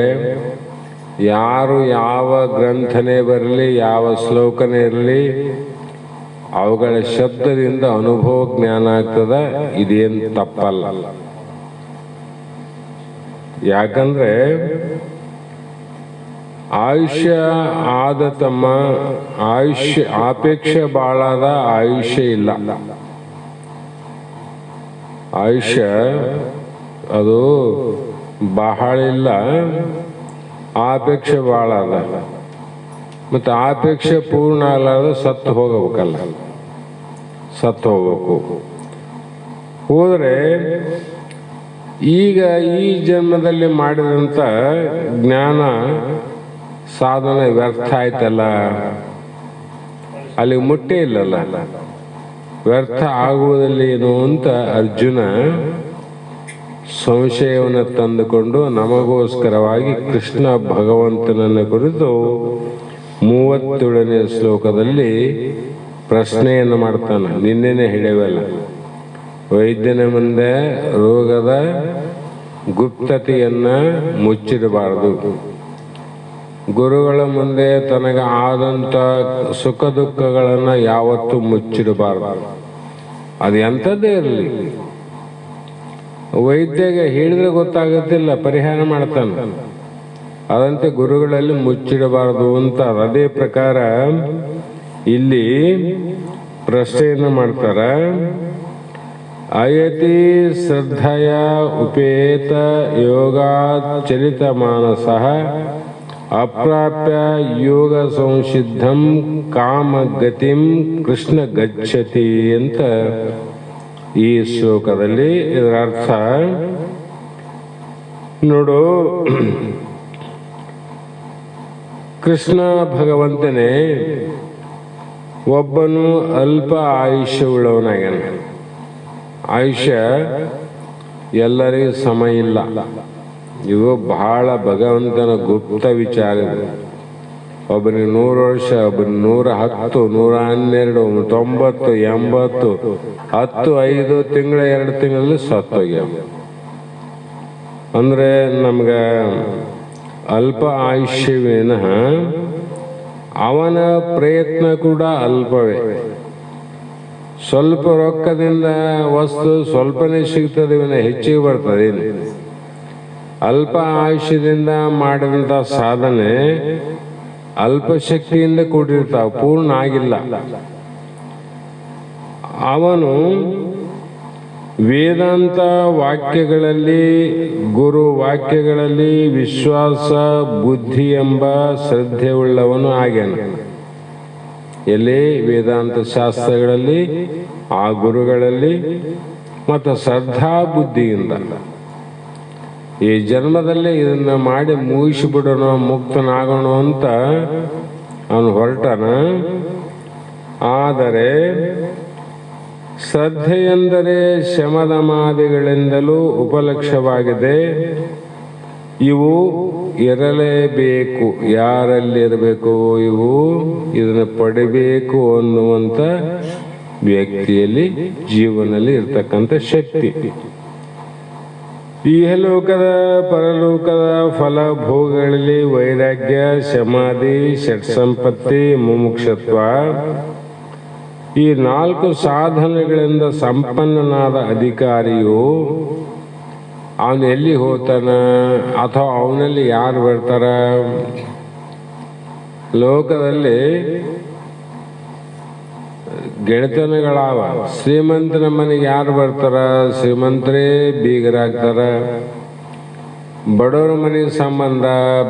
ಯಾರು ಯಾವ ಗ್ರಂಥನೇ ಬರಲಿ, ಯಾವ ಶ್ಲೋಕನೇ ಇರಲಿ, ಅವುಗಳ ಶಬ್ದದಿಂದ ಅನುಭವ ಜ್ಞಾನ ಆಗ್ತದ. ಇದೇನು ತಪ್ಪಲ್ಲ. ಯಾಕಂದ್ರೆ ಆಯುಷ್ಯ ಆದ ತಮ್ಮ, ಆಯುಷ್ಯ ಆಪೇಕ್ಷೆ ಬಾಳಾದ, ಆಯುಷ್ಯ ಇಲ್ಲ. ಆಯುಷ್ಯ ಅದು ಬಹಳ ಇಲ್ಲ, ಆಪೇಕ್ಷೆ ಬಾಳಾದ. ಮತ್ತೆ ಆಪೇಕ್ಷೆ ಪೂರ್ಣ ಆಗಲಾರ್ದ ಸತ್ತು ಹೋಗ್ಬೇಕು. ಹೋದ್ರೆ ಈಗ ಈ ಜನ್ಮದಲ್ಲಿ ಮಾಡಿದಂಥ ಜ್ಞಾನ ಸಾಧನ ವ್ಯರ್ಥ ಆಯ್ತಲ್ಲ, ಅಲ್ಲಿ ಮುಟ್ಟೇ ಇಲ್ಲಲ್ಲ, ವ್ಯರ್ಥ ಆಗುವುದಲ್ಲಿ ಏನು ಅಂತ ಅರ್ಜುನ ಸಂಶಯವನ್ನು ತಂದುಕೊಂಡು ನಮಗೋಸ್ಕರವಾಗಿ ಕೃಷ್ಣ ಭಗವಂತನನ್ನು ಕುರಿತು 37ನೇ ಶ್ಲೋಕದಲ್ಲಿ ಪ್ರಶ್ನೆಯನ್ನು ಮಾಡ್ತಾನೆ. ನಿನ್ನೆನೆ ಹೇಳಿವಲ್ಲ, ವೈದ್ಯನ ಮುಂದೆ ರೋಗದ ಗುಪ್ತತೆಯನ್ನ ಮುಚ್ಚಿಡಬಾರದು, ಗುರುಗಳ ಮುಂದೆ ತನಗೆ ಆದಂತ ಸುಖ ದುಃಖಗಳನ್ನು ಯಾವತ್ತೂ ಮುಚ್ಚಿಡಬಾರದು. ಅದು ಎಂಥದ್ದೇ ಇರಲಿ, ವೈದ್ಯಗೆ ಹೇಳಿದ್ರೆ ಗೊತ್ತಾಗುತ್ತಿಲ್ಲ, ಪರಿಹಾರ ಮಾಡ್ತಾನೆ. ಅದಂತೆ ಗುರುಗಳಲ್ಲಿ ಮುಚ್ಚಿಡಬಾರದು ಅಂತ. ಅದೇ ಪ್ರಕಾರ ಇಲ್ಲಿ ಪ್ರಶ್ನೆಯನ್ನು ಮಾಡ್ತಾರ. ಅಯತಿ ಶ್ರದ್ಧೆಯ ಉಪೇತ ಯೋಗಾಚರಿತ ಮಾನಸಃ ಅಪ್ರಾಪ್ಯ ಯೋಗ ಸಂಸಿದ್ಧಂ ಕಾಮಗತಿಂ ಕೃಷ್ಣ ಗಚ್ಚತಿ ಅಂತ ಈ ಶ್ಲೋಕದಲ್ಲಿ. ಇದರ ಅರ್ಥ ನೋಡು, ಕೃಷ್ಣ ಭಗವಂತನೇ ಒಬ್ಬನು ಅಲ್ಪ ಆಯುಷ್ಯವುಳ್ಳವನಾಗ್ಯಾನ. ಆಯುಷ್ಯ ಎಲ್ಲರಿಗೂ ಸಮ ಇಲ್ಲ. ಇವು ಬಹಳ ಭಗವಂತನ ಗುಪ್ತ ವಿಚಾರ. ಒಬ್ಬನಿಗೆ 100 ವರ್ಷ, ಒಬ್ಬನಿಗೆ 110, 112, 90, 80, 10, 5 ತಿಂಗಳ 2 ತಿಂಗಳಲ್ಲಿ ಸತ್ತೋಗ್ಯಾವ. ಅಂದ್ರೆ ನಮ್ಗ ಅಲ್ಪ ಆಯುಷ್ಯವೇನಃ ಅವನ ಪ್ರಯತ್ನ ಕೂಡ ಅಲ್ಪವೇ. ಸ್ವಲ್ಪ ರೊಕ್ಕದಿಂದ ವಸ್ತು ಸ್ವಲ್ಪನೇ ಸಿಗ್ತದೆ, ಇವನ ಹೆಚ್ಚಿಗೆ ಬರ್ತದೆ. ಅಲ್ಪ ಆಯುಷ್ಯದಿಂದ ಮಾಡಿದಂಥ ಸಾಧನೆ ಅಲ್ಪ ಶಕ್ತಿಯಿಂದ ಕೂಡಿರ್ತಾವ, ಪೂರ್ಣ ಆಗಿಲ್ಲ. ಅವನು ವೇದಾಂತ ವಾಕ್ಯಗಳಲ್ಲಿ, ಗುರು ವಾಕ್ಯಗಳಲ್ಲಿ ವಿಶ್ವಾಸ ಬುದ್ಧಿ ಎಂಬ ಶ್ರದ್ಧೆಯುಳ್ಳವನು ಆಗ್ಯಾನ. ಎಲ್ಲಿ ವೇದಾಂತ ಶಾಸ್ತ್ರಗಳಲ್ಲಿ, ಆ ಗುರುಗಳಲ್ಲಿ ಮತ್ತು ಶ್ರದ್ಧಾ ಬುದ್ಧಿಯಿಂದ ಈ ಜನ್ಮದಲ್ಲಿ ಇದನ್ನ ಮಾಡಿ ಮುಗಿಸಿಬಿಡೋಣ, ಮುಕ್ತನಾಗೋಣ ಅಂತ ಅವನು ಹೊರಟನ. ಆದರೆ ಶ್ರದ್ಧೆಯೆಂದರೆ ಶಮದಮಾದಿಗಳಿಂದಲೂ ಉಪಲಕ್ಷ್ಯವಾಗಿದೆ. ಇವು ಇರಲೇಬೇಕು. ಯಾರಲ್ಲಿರಬೇಕು ಇವು? ಇದನ್ನು ಪಡಿಬೇಕು ಅನ್ನುವಂಥ ವ್ಯಕ್ತಿಯಲ್ಲಿ, ಜೀವನದಲ್ಲಿ ಇರ್ತಕ್ಕಂಥ ಶಕ್ತಿ. ಇಹಲೋಕದ ಪರಲೋಕದ ಫಲ ಭೋಗಗಳಲ್ಲಿ ವೈರಾಗ್ಯ, ಸಮಾಧಿ, ಷಟ್ಸಂಪತ್ತಿ, ಮುಮುಕ್ಷತ್ವ ಈ 4 ಸಾಧನೆಗಳಿಂದ ಸಂಪನ್ನನಾದ ಅಧಿಕಾರಿಯು ಅವನು ಎಲ್ಲಿ ಹೋಗ್ತಾನ, ಅಥವಾ ಅವನಲ್ಲಿ ಯಾರು ಬರ್ತಾರ? ಲೋಕದಲ್ಲಿ ಗೆಳೆತನಗಳಾವ. ಶ್ರೀಮಂತನ ಮನೆಗೆ ಯಾರು ಬರ್ತಾರ? ಶ್ರೀಮಂತರೇ ಬೀಗರಾಗ್ತಾರ. ಬಡವರ ಮನೆಗೆ ಸಂಬಂಧ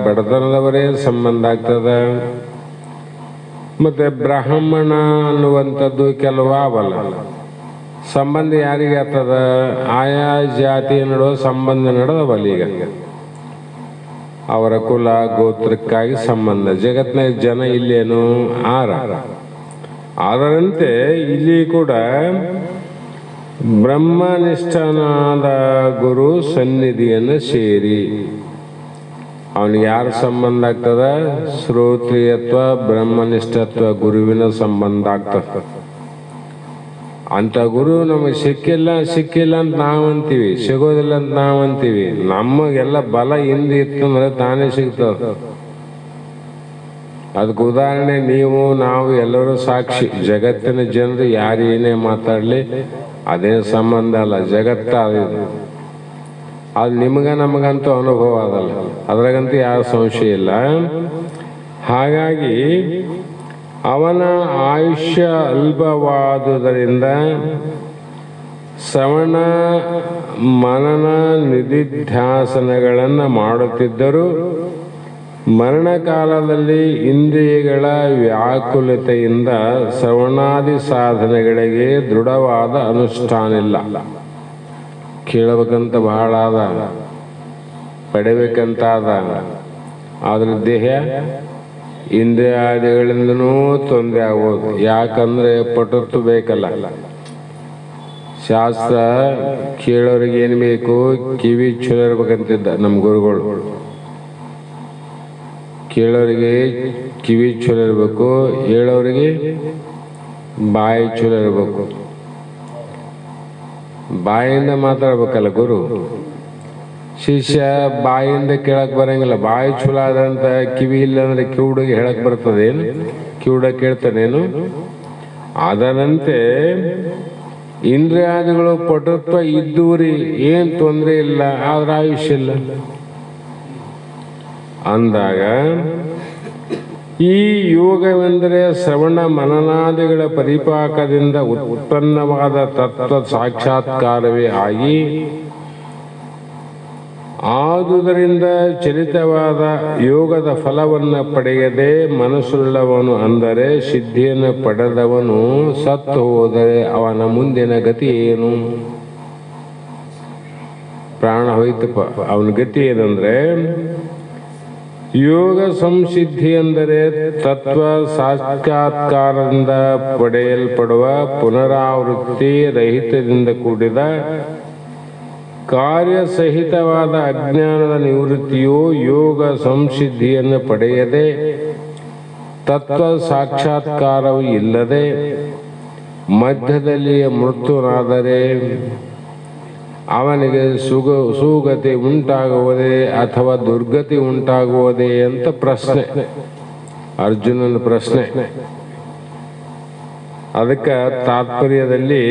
ಬಡತನದವರೇ ಸಂಬಂಧ ಆಗ್ತದ. ಮತ್ತೆ ಬ್ರಾಹ್ಮಣ ಅನ್ನುವಂಥದ್ದು ಕೆಲವು ಅವಲ್ಲ. ಸಂಬಂಧ ಯಾರಿಗೆ ಆಗ್ತದ? ಆಯಾ ಜಾತಿ ನಡುವ ಸಂಬಂಧ ನಡೆದವಲ್ಲ. ಈಗ ಅವರ ಕುಲ ಗೋತ್ರಕ್ಕಾಗಿ ಸಂಬಂಧ. ಜಗತ್ತಿನ ಜನ ಇಲ್ಲೇನು ಆರ. ಅದರಂತೆ ಇಲ್ಲಿ ಕೂಡ ಬ್ರಹ್ಮನಿಷ್ಠನಾದ ಗುರು ಸನ್ನಿಧಿಯನ್ನು ಸೇರಿ ಅವನಿಗೆ ಯಾರ ಸಂಬಂಧ ಆಗ್ತದ? ಶ್ರೋತ್ರಿಯತ್ವ, ಬ್ರಹ್ಮನಿಷ್ಠತ್ವ ಗುರುವಿನ ಸಂಬಂಧ ಆಗ್ತದ. ಅಂತ ಗುರು ನಮಗೆ ಸಿಕ್ಕಿಲ್ಲ ಅಂತ ನಾವಂತೀವಿ, ಸಿಗೋದಿಲ್ಲ ಅಂತ ನಾವಂತೀವಿ. ನಮಗೆಲ್ಲ ಬಲ ಹಿಂದೆ ಇತ್ತಂದ್ರೆ ತಾನೇ ಸಿಗ್ತದ. ಅದಕ್ಕೆ ಉದಾಹರಣೆ ನೀವು, ನಾವು ಎಲ್ಲರೂ ಸಾಕ್ಷಿ. ಜಗತ್ತಿನ ಜನರು ಯಾರು ಏನೇ ಮಾತಾಡಲಿ ಅದೇ ಸಂಬಂಧ ಅಲ್ಲ, ಜಗತ್ತ ಅದು ನಿಮ್ಗ ನಮಗಂತೂ ಅನುಭವ ಅದಲ್ಲ, ಅದ್ರಾಗಂತೂ ಯಾವ ಸಂಶಯ ಇಲ್ಲ. ಹಾಗಾಗಿ ಅವನ ಆಯುಷ್ಯ ಅಲ್ಪವಾದುದರಿಂದ ಶ್ರವಣ ಮನನ ನಿಧಿಧ್ಯಾಸನಗಳನ್ನು ಮಾಡುತ್ತಿದ್ದರು. ಮರಣಕಾಲದಲ್ಲಿ ಇಂದ್ರಿಯಗಳ ವ್ಯಾಕುಲತೆಯಿಂದ ಶ್ರವಣಾದಿ ಸಾಧನೆಗಳಿಗೆ ದೃಢವಾದ ಅನುಷ್ಠಾನ ಇಲ್ಲ. ಕೇಳಬೇಕಂತ ಬಹಳ ಅದ, ಪಡಿಬೇಕಂತ ಅದ, ಆದ್ರೆ ದೇಹ ಇಂದ್ರಿಯಾದಿಗಳಿಂದನೂ ತೊಂದರೆ ಆಗ್ಬೋದು. ಯಾಕಂದ್ರೆ ಪಟುತ್ತು ಬೇಕಲ್ಲ. ಶಾಸ್ತ್ರ ಕೇಳೋರಿಗೆ ಏನು ಬೇಕು? ಕಿವಿ ಚಲೋ ಇರ್ಬೇಕಂತಿದ್ದ ನಮ್ಮ ಗುರುಗಳು. ಕೇಳೋರಿಗೆ ಕಿವಿ ಚಲೋ ಇರಬೇಕು, ಹೇಳೋರಿಗೆ ಬಾಯಿ ಚಲೋ ಇರಬೇಕು. ಬಾಯಿಂದ ಮಾತಾಡ್ಬೇಕಲ್ಲ ಗುರು. ಶಿಷ್ಯ ಬಾಯಿಂದ ಕೇಳಕ್ ಬರಂಗಿಲ್ಲ. ಬಾಯಿ ಚಲೋ ಆದಂತ ಕಿವಿ ಇಲ್ಲ ಅಂದ್ರೆ ಕಿವುಡಿಗೆ ಹೇಳಕ್ ಬರ್ತದೇನು? ಕಿವುಡ ಕೇಳ್ತಾನೇನು? ಅದರಂತೆ ಇಂದ್ರಿಯಾದಿಗಳು ಪಟುತ್ವ ಇದ್ದೂರಿ ಏನ್ ತೊಂದರೆ ಇಲ್ಲ, ಆದ್ರೆ ಆಯುಷ್ಯ ಇಲ್ಲ. ಅಂದಾಗ ಈ ಯೋಗವೆಂದರೆ ಶ್ರವಣ ಮನನಾದಿಗಳ ಪರಿಪಾಕದಿಂದ ಉತ್ಪನ್ನವಾದ ತತ್ವ ಸಾಕ್ಷಾತ್ಕಾರವೇ ಆಗಿ ಆದುದರಿಂದ ಚಲಿತವಾದ ಯೋಗದ ಫಲವನ್ನು ಪಡೆಯದೆ ಮನಸ್ಸುಳ್ಳವನು ಅಂದರೆ ಸಿದ್ಧಿಯನ್ನು ಪಡೆದವನು ಸತ್ತು ಹೋದರೆ ಅವನ ಮುಂದಿನ ಗತಿ ಏನು? ಪ್ರಾಣ ಹೋಯ್ತಪ್ಪ, ಅವನ ಗತಿ ಏನಂದ್ರೆ ಯೋಗ ಸಂಸಿದ್ಧಿ ಎಂದರೆ ತತ್ವ ಸಾಕ್ಷಾತ್ಕಾರದಿಂದ ಪಡೆಯಲ್ಪಡುವ ಪುನರಾವೃತ್ತಿ ರಹಿತದಿಂದ ಕೂಡಿದ ಕಾರ್ಯಸಹಿತವಾದ ಅಜ್ಞಾನದ ನಿವೃತ್ತಿಯು ಯೋಗ ಸಂಸಿದ್ಧಿಯನ್ನು ಪಡೆಯದೆ ತತ್ವ ಸಾಕ್ಷಾತ್ಕಾರವು ಇಲ್ಲದೆ ಮಧ್ಯದಲ್ಲಿ ಮೃತ್ಯುನಾದರೆ ಅವನಿಗೆ ಸುಗತಿ ಉಂಟಾಗುವುದೇ ಅಥವಾ ದುರ್ಗತಿ ಉಂಟಾಗುವುದೇ ಅಂತ ಪ್ರಶ್ನೆ, ಅರ್ಜುನನ ಪ್ರಶ್ನೆ. ಅದಕ್ಕೆ ತಾತ್ಪರ್ಯದಲ್ಲಿ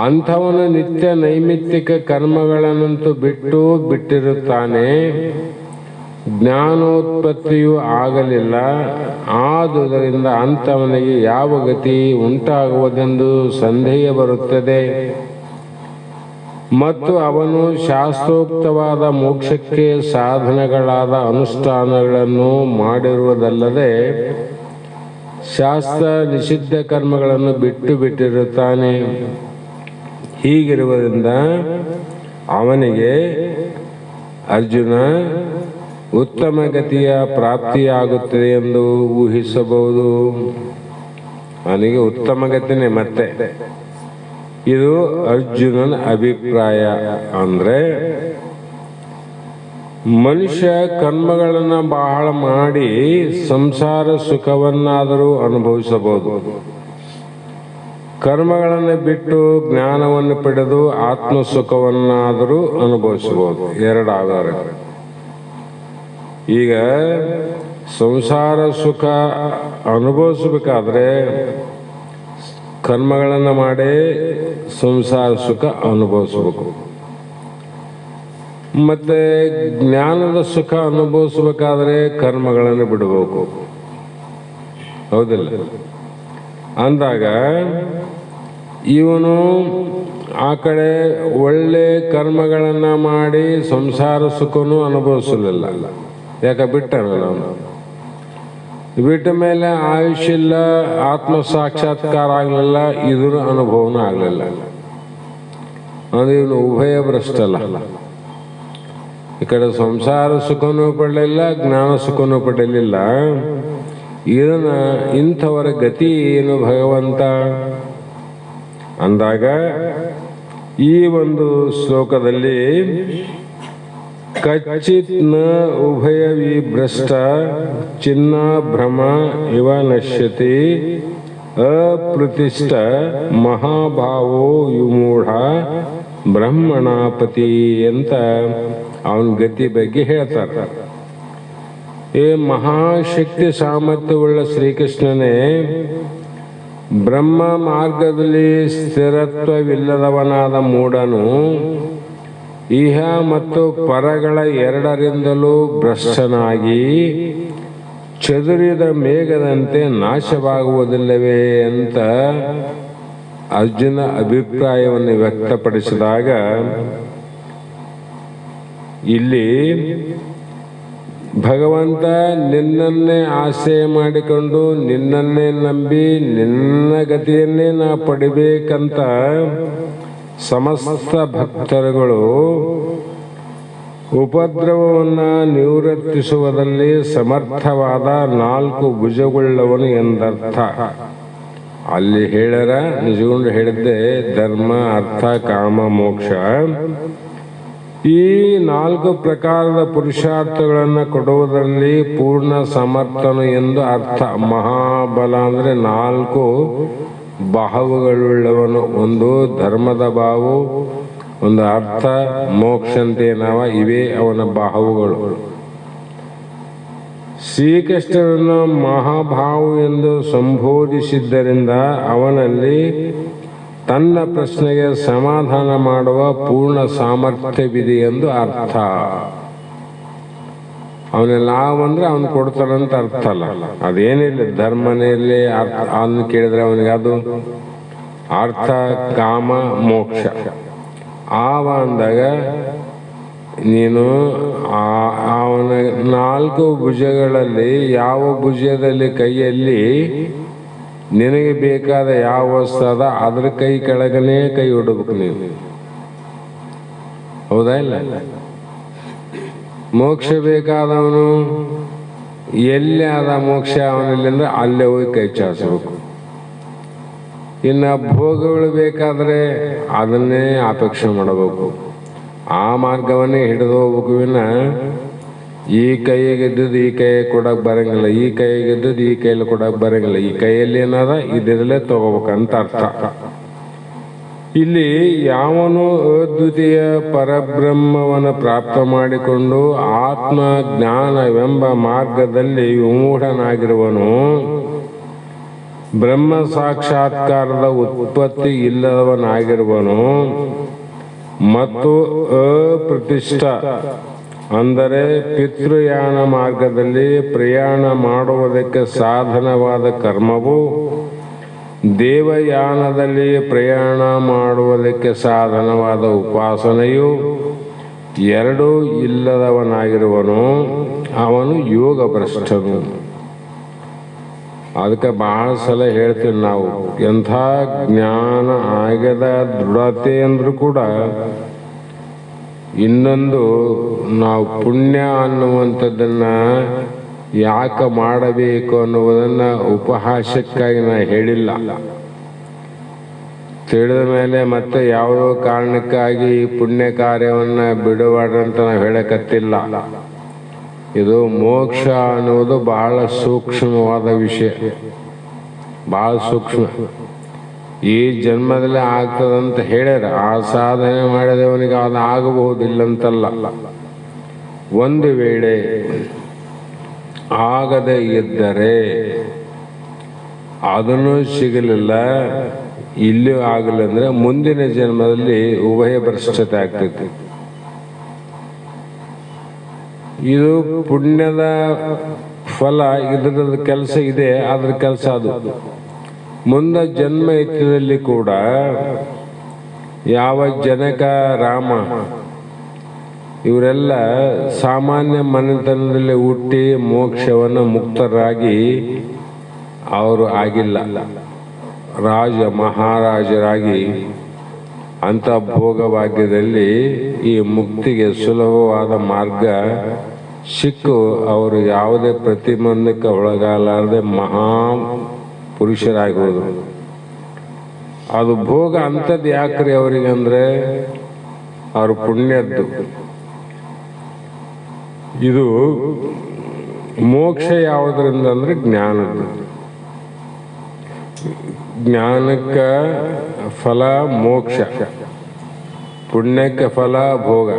ಅಂಥವನು ನಿತ್ಯ ನೈಮಿತ್ತಿಕ ಕರ್ಮಗಳನ್ನಂತೂ ಬಿಟ್ಟಿರುತ್ತಾನೆ, ಜ್ಞಾನೋತ್ಪತ್ತಿಯೂ ಆಗಲಿಲ್ಲ. ಆದುದರಿಂದ ಅಂಥವನಿಗೆ ಯಾವ ಗತಿ ಉಂಟಾಗುವುದೆಂದು ಸಂದೇಹ ಬರುತ್ತದೆ ಮತ್ತು ಅವನು ಶಾಸ್ತ್ರೋಕ್ತವಾದ ಮೋಕ್ಷಕ್ಕೆ ಸಾಧನಗಳಾದ ಅನುಷ್ಠಾನಗಳನ್ನು ಮಾಡಿರುವುದಲ್ಲದೆ ಶಾಸ್ತ್ರ ನಿಷಿದ್ಧ ಕರ್ಮಗಳನ್ನು ಬಿಟ್ಟಿರುತ್ತಾನೆ. ಹೀಗಿರುವುದರಿಂದ ಅವನಿಗೆ ಅರ್ಜುನ ಉತ್ತಮ ಗತಿಯ ಪ್ರಾಪ್ತಿಯಾಗುತ್ತದೆ ಎಂದು ಊಹಿಸಬಹುದು. ಅವನಿಗೆ ಉತ್ತಮ ಗತಿನೇ. ಮತ್ತೆ ಇದು ಅರ್ಜುನನ ಅಭಿಪ್ರಾಯ. ಅಂದ್ರೆ ಮನುಷ್ಯ ಕರ್ಮಗಳನ್ನು ಬಹಳ ಮಾಡಿ ಸಂಸಾರ ಸುಖವನ್ನಾದರೂ ಅನುಭವಿಸಬಹುದು, ಕರ್ಮಗಳನ್ನು ಬಿಟ್ಟು ಜ್ಞಾನವನ್ನು ಪಡೆದು ಆತ್ಮ ಸುಖವನ್ನಾದರೂ ಅನುಭವಿಸಬಹುದು. ಎರಡಾದರೆ ಈಗ ಸಂಸಾರ ಸುಖ ಅನುಭವಿಸಬೇಕಾದ್ರೆ ಕರ್ಮಗಳನ್ನು ಮಾಡಿ ಸಂಸಾರ ಸುಖ ಅನುಭವಿಸಬೇಕು. ಮತ್ತೆ ಜ್ಞಾನದ ಸುಖ ಅನುಭವಿಸಬೇಕಾದ್ರೆ ಕರ್ಮಗಳನ್ನು ಬಿಡಬೇಕು. ಹೌದಿಲ್ಲ? ಅಂದಾಗ ಇವನು ಆ ಕಡೆ ಒಳ್ಳೆ ಕರ್ಮಗಳನ್ನು ಮಾಡಿ ಸಂಸಾರ ಸುಖನೂ ಅನುಭವಿಸಲಿಲ್ಲ. ಯಾಕೆ ಬಿಟ್ಟನಲ್ಲ ಅವನು. ಬಿಟ್ಟ ಮೇಲೆ ಆಯುಷ್ಯ ಇಲ್ಲ, ಆತ್ಮ ಸಾಕ್ಷಾತ್ಕಾರ ಆಗಲಿಲ್ಲ, ಇದರ ಅನುಭವನೂ ಆಗಲಿಲ್ಲ. ಅಂದ್ರೆ ಇವನು ಉಭಯ ಭ್ರಷ್ಟಲ್ಲ. ಈ ಕಡೆ ಸಂಸಾರ ಸುಖನೂ ಪಡಲಿಲ್ಲ, ಜ್ಞಾನ ಸುಖನೂ ಪಡಲಿಲ್ಲ. ಇದನ್ನ ಇಂಥವರ ಗತಿ ಏನು ಭಗವಂತ ಅಂದಾಗ ಈ ಒಂದು ಶ್ಲೋಕದಲ್ಲಿ ಕಚ್ಚಿತ್ ನ ಉಭಯ ವಿಭ್ರಷ್ಟ ಚಿನ್ನ ಭ್ರಮ ಇವ ನಶ್ಯತಿ ಅಪ್ರತಿಷ್ಠ ಮಹಾಭಾವೋ ವಿಮೂಢ ಬ್ರಹ್ಮಣಾಪತಿ ಅಂತ ಅವನ ಗತಿ ಬಗ್ಗೆ ಹೇಳ್ತಾರೆ. ಈ ಮಹಾಶಕ್ತಿ ಸಾಮರ್ಥ್ಯವುಳ್ಳ ಶ್ರೀಕೃಷ್ಣನೇ ಬ್ರಹ್ಮ ಮಾರ್ಗದಲ್ಲಿ ಸ್ಥಿರತ್ವವಿಲ್ಲದವನಾದ ಮೂಢನು ಇಹ ಮತ್ತು ಪರಗಳ ಎರಡರಿಂದಲೂ ಭ್ರಷ್ಟನಾಗಿ ಚದುರಿದ ಮೇಘದಂತೆ ನಾಶವಾಗುವುದಿಲ್ಲವೇ ಅಂತ ಅರ್ಜುನ ಅಭಿಪ್ರಾಯವನ್ನು ವ್ಯಕ್ತಪಡಿಸಿದಾಗ ಇಲ್ಲಿ ಭಗವಂತ ನಿನ್ನನ್ನೇ ಆಶ್ರಯ ಮಾಡಿಕೊಂಡು ನಿನ್ನನ್ನೇ ನಂಬಿ ನಿನ್ನ ಗತಿಯನ್ನೇ ನಾ ಪಡಿಬೇಕಂತ ಸಮಸ್ತ ಭಕ್ತರುಗಳು ಉಪದ್ರವವನ್ನು ನಿವೃತ್ತಿಸುವುದರಲ್ಲಿ ಸಮರ್ಥವಾದ 4 ಭುಜಗುಳ್ಳವನು ಎಂದರ್ಥ. ಅಲ್ಲಿ ಹೇಳರ ನಿಜಗೊಂಡು ಹೇಳಿದ್ದೆ ಧರ್ಮ ಅರ್ಥ ಕಾಮ ಮೋಕ್ಷ. ಈ 4 ಪ್ರಕಾರದ ಪುರುಷಾರ್ಥಗಳನ್ನು ಕೊಡುವುದರಲ್ಲಿ ಪೂರ್ಣ ಸಮರ್ಥನು ಎಂದು ಅರ್ಥ. ಮಹಾಬಲ ಅಂದ್ರೆ 4 ಬಾಹುಗಳುಳ್ಳವನು. ಒಂದು ಧರ್ಮದ ಬಾಹು, ಒಂದು ಅರ್ಥ, ಮೋಕ್ಷ ಅಂತೇನವ, ಇವೇ ಅವನ ಬಾಹುಗಳು. ಶ್ರೀಕೃಷ್ಣನನ್ನು ಮಹಾಭಾವು ಎಂದು ಸಂಬೋಧಿಸಿದ್ದರಿಂದ ಅವನಲ್ಲಿ ತನ್ನ ಪ್ರಶ್ನೆಗೆ ಸಮಾಧಾನ ಮಾಡುವ ಪೂರ್ಣ ಸಾಮರ್ಥ್ಯವಿದೆ ಎಂದು ಅರ್ಥ. ಅವನೆಲ್ಲ ಬಂದ್ರೆ ಅವನು ಕೊಡ್ತಾನಂತ ಅರ್ಥ ಅಲ್ಲ. ಅದೇನಿಲ್ಲ, ಧರ್ಮನೇ ಇರಲಿ, ಅವನು ಕೇಳಿದ್ರೆ ಅವನಿಗೆ ಅದು ಅರ್ಥ, ಕಾಮ, ಮೋಕ್ಷ. ಆವ ಅಂದಾಗ ನೀನು ಅವನ 4 ಭುಜಗಳಲ್ಲಿ ಯಾವ ಭುಜದಲ್ಲಿ ಕೈಯಲ್ಲಿ ನಿನಗೆ ಬೇಕಾದ ಯಾವ ವಸ್ತು ಅದ ಅದ್ರ ಕೈ ಕೆಳಗನೆ ಕೈ ಇಡಬೇಕು ನೀನು. ಹೌದಾ ಇಲ್ಲ? ಮೋಕ್ಷ ಬೇಕಾದವನು ಎಲ್ಲಿ ಆದ ಮೋಕ್ಷ ಅವನಲ್ಲಿ ಅಂದ್ರೆ ಅಲ್ಲೇ ಹೋಗಿ ಕೈ ಚಾಚಬೇಕು. ಇನ್ನು ಭೋಗಗಳು ಬೇಕಾದ್ರೆ ಅದನ್ನೇ ಅಪೇಕ್ಷೆ ಮಾಡಬೇಕು, ಆ ಮಾರ್ಗವನ್ನೇ ಹಿಡಿದು ಹೋಗ್ಬೇಕು. ವಿನ ಈ ಕೈಗಿದ್ದದ್ದು ಈ ಕೈಗೆ ಕೊಡಕ್ ಬರಂಗಿಲ್ಲ, ಈ ಕೈಗಿದ್ದದ್ದು ಈ ಕೈಯಲ್ಲಿ ಕೊಡಕ್ ಬರಂಗಿಲ್ಲ, ಈ ಕೈಯಲ್ಲಿ ಏನದ ಇದರಲ್ಲೇ ತಗೋಬೇಕಂತ ಅರ್ಥ. ಇಲ್ಲಿ ಯಾವನು ಅದ್ವಿತೀಯ ಪರಬ್ರಹ್ಮವನ್ನು ಪ್ರಾಪ್ತ ಮಾಡಿಕೊಂಡು ಆತ್ಮ ಜ್ಞಾನವೆಂಬ ಮಾರ್ಗದಲ್ಲಿ ವಿಮೂಢನಾಗಿರುವನು, ಬ್ರಹ್ಮ ಸಾಕ್ಷಾತ್ಕಾರದ ಉತ್ಪತ್ತಿ ಇಲ್ಲದವನಾಗಿರುವನು ಮತ್ತು ಅಪ್ರತಿಷ್ಠ ಅಂದರೆ ಪಿತೃಯಾನ ಮಾರ್ಗದಲ್ಲಿ ಪ್ರಯಾಣ ಮಾಡುವುದಕ್ಕೆ ಸಾಧನವಾದ ಕರ್ಮವು ದೇವಯಾನದಲ್ಲಿ ಪ್ರಯಾಣ ಮಾಡುವುದಕ್ಕೆ ಸಾಧನವಾದ ಉಪಾಸನೆಯು ಎರಡೂ ಇಲ್ಲದವನಾಗಿರುವನು, ಅವನು ಯೋಗ ಭ್ರಷ್ಟನು. ಅದಕ್ಕೆ ಬಹಳ ಸಲ ಹೇಳ್ತೀವಿ ನಾವು, ಎಂಥ ಜ್ಞಾನ ಆಗದ ದೃಢತೆ ಅಂದ್ರೂ ಕೂಡ ಇನ್ನೊಂದು ನಾವು ಪುಣ್ಯ ಅನ್ನುವಂಥದ್ದನ್ನ ಯಾಕೆ ಮಾಡಬೇಕು ಅನ್ನುವುದನ್ನ ಉಪಹಾಸಕ್ಕಾಗಿ ನಾ ಹೇಳಿಲ್ಲ. ತಿಳಿದ ಮೇಲೆ ಮತ್ತೆ ಯಾವುದೋ ಕಾರಣಕ್ಕಾಗಿ ಪುಣ್ಯ ಕಾರ್ಯವನ್ನ ಬಿಡಬಾರ್ದಂತ ನಾವು ಹೇಳಕತ್ತಿಲ್ಲ. ಇದು ಮೋಕ್ಷ ಅನ್ನುವುದು ಬಹಳ ಸೂಕ್ಷ್ಮವಾದ ವಿಷಯ, ಬಹಳ ಸೂಕ್ಷ್ಮ. ಈ ಜನ್ಮದಲ್ಲೇ ಆಗ್ತದಂತ ಹೇಳ್ಯಾರ. ಆ ಸಾಧನೆ ಮಾಡಿದವನಿಗೆ ಅದು ಆಗಬಹುದಿಲ್ಲಂತಲ್ಲ. ಒಂದು ವೇಳೆ ಆಗದೆ ಇದ್ದರೆ ಅದನ್ನು ಸಿಗಲಿಲ್ಲ, ಇಲ್ಲೂ ಆಗಲಿಲ್ಲ ಅಂದ್ರೆ ಮುಂದಿನ ಜನ್ಮದಲ್ಲಿ ಉಭಯ ಭ್ರಷ್ಟತೆ ಆಗ್ತೈತಿ. ಇದು ಪುಣ್ಯದ ಫಲ, ಇದ್ರದ ಕೆಲಸ ಇದೆ, ಅದ್ರ ಕೆಲಸ ಅದು. ಮುಂದೆ ಜನ್ಮ ಎತ್ತದಲ್ಲಿ ಕೂಡ ಯಾವ ಜನಕ, ರಾಮ ಇವರೆಲ್ಲ ಸಾಮಾನ್ಯ ಮನೆತನದಲ್ಲಿ ಹುಟ್ಟಿ ಮೋಕ್ಷವನ್ನು ಮುಕ್ತರಾಗಿ ಅವರು ಆಗಿಲ್ಲ. ರಾಜ ಮಹಾರಾಜರಾಗಿ ಅಂಥ ಭೋಗಭಾಗ್ಯದಲ್ಲಿ ಈ ಮುಕ್ತಿಗೆ ಸುಲಭವಾದ ಮಾರ್ಗ ಸಿಕ್ಕು ಅವರು ಯಾವುದೇ ಪ್ರತಿಬಂಧಕ್ಕೆ ಒಳಗಾಲಾರದೆ ಮಹಾ ಪುರುಷರಾಗುವುದು. ಅದು ಭೋಗ ಅಂಥದ್ದು ಯಾಕ್ರಿ ಅವರಿಗೆ ಅಂದ್ರೆ ಅವ್ರ ಪುಣ್ಯದ್ದು. ಇದು ಮೋಕ್ಷ ಯಾವುದರಿಂದ ಅಂದ್ರೆ ಜ್ಞಾನದ್ದು. ಜ್ಞಾನಕ್ಕೆ ಫಲ ಮೋಕ್ಷ, ಪುಣ್ಯಕ್ಕೆ ಫಲ ಭೋಗ.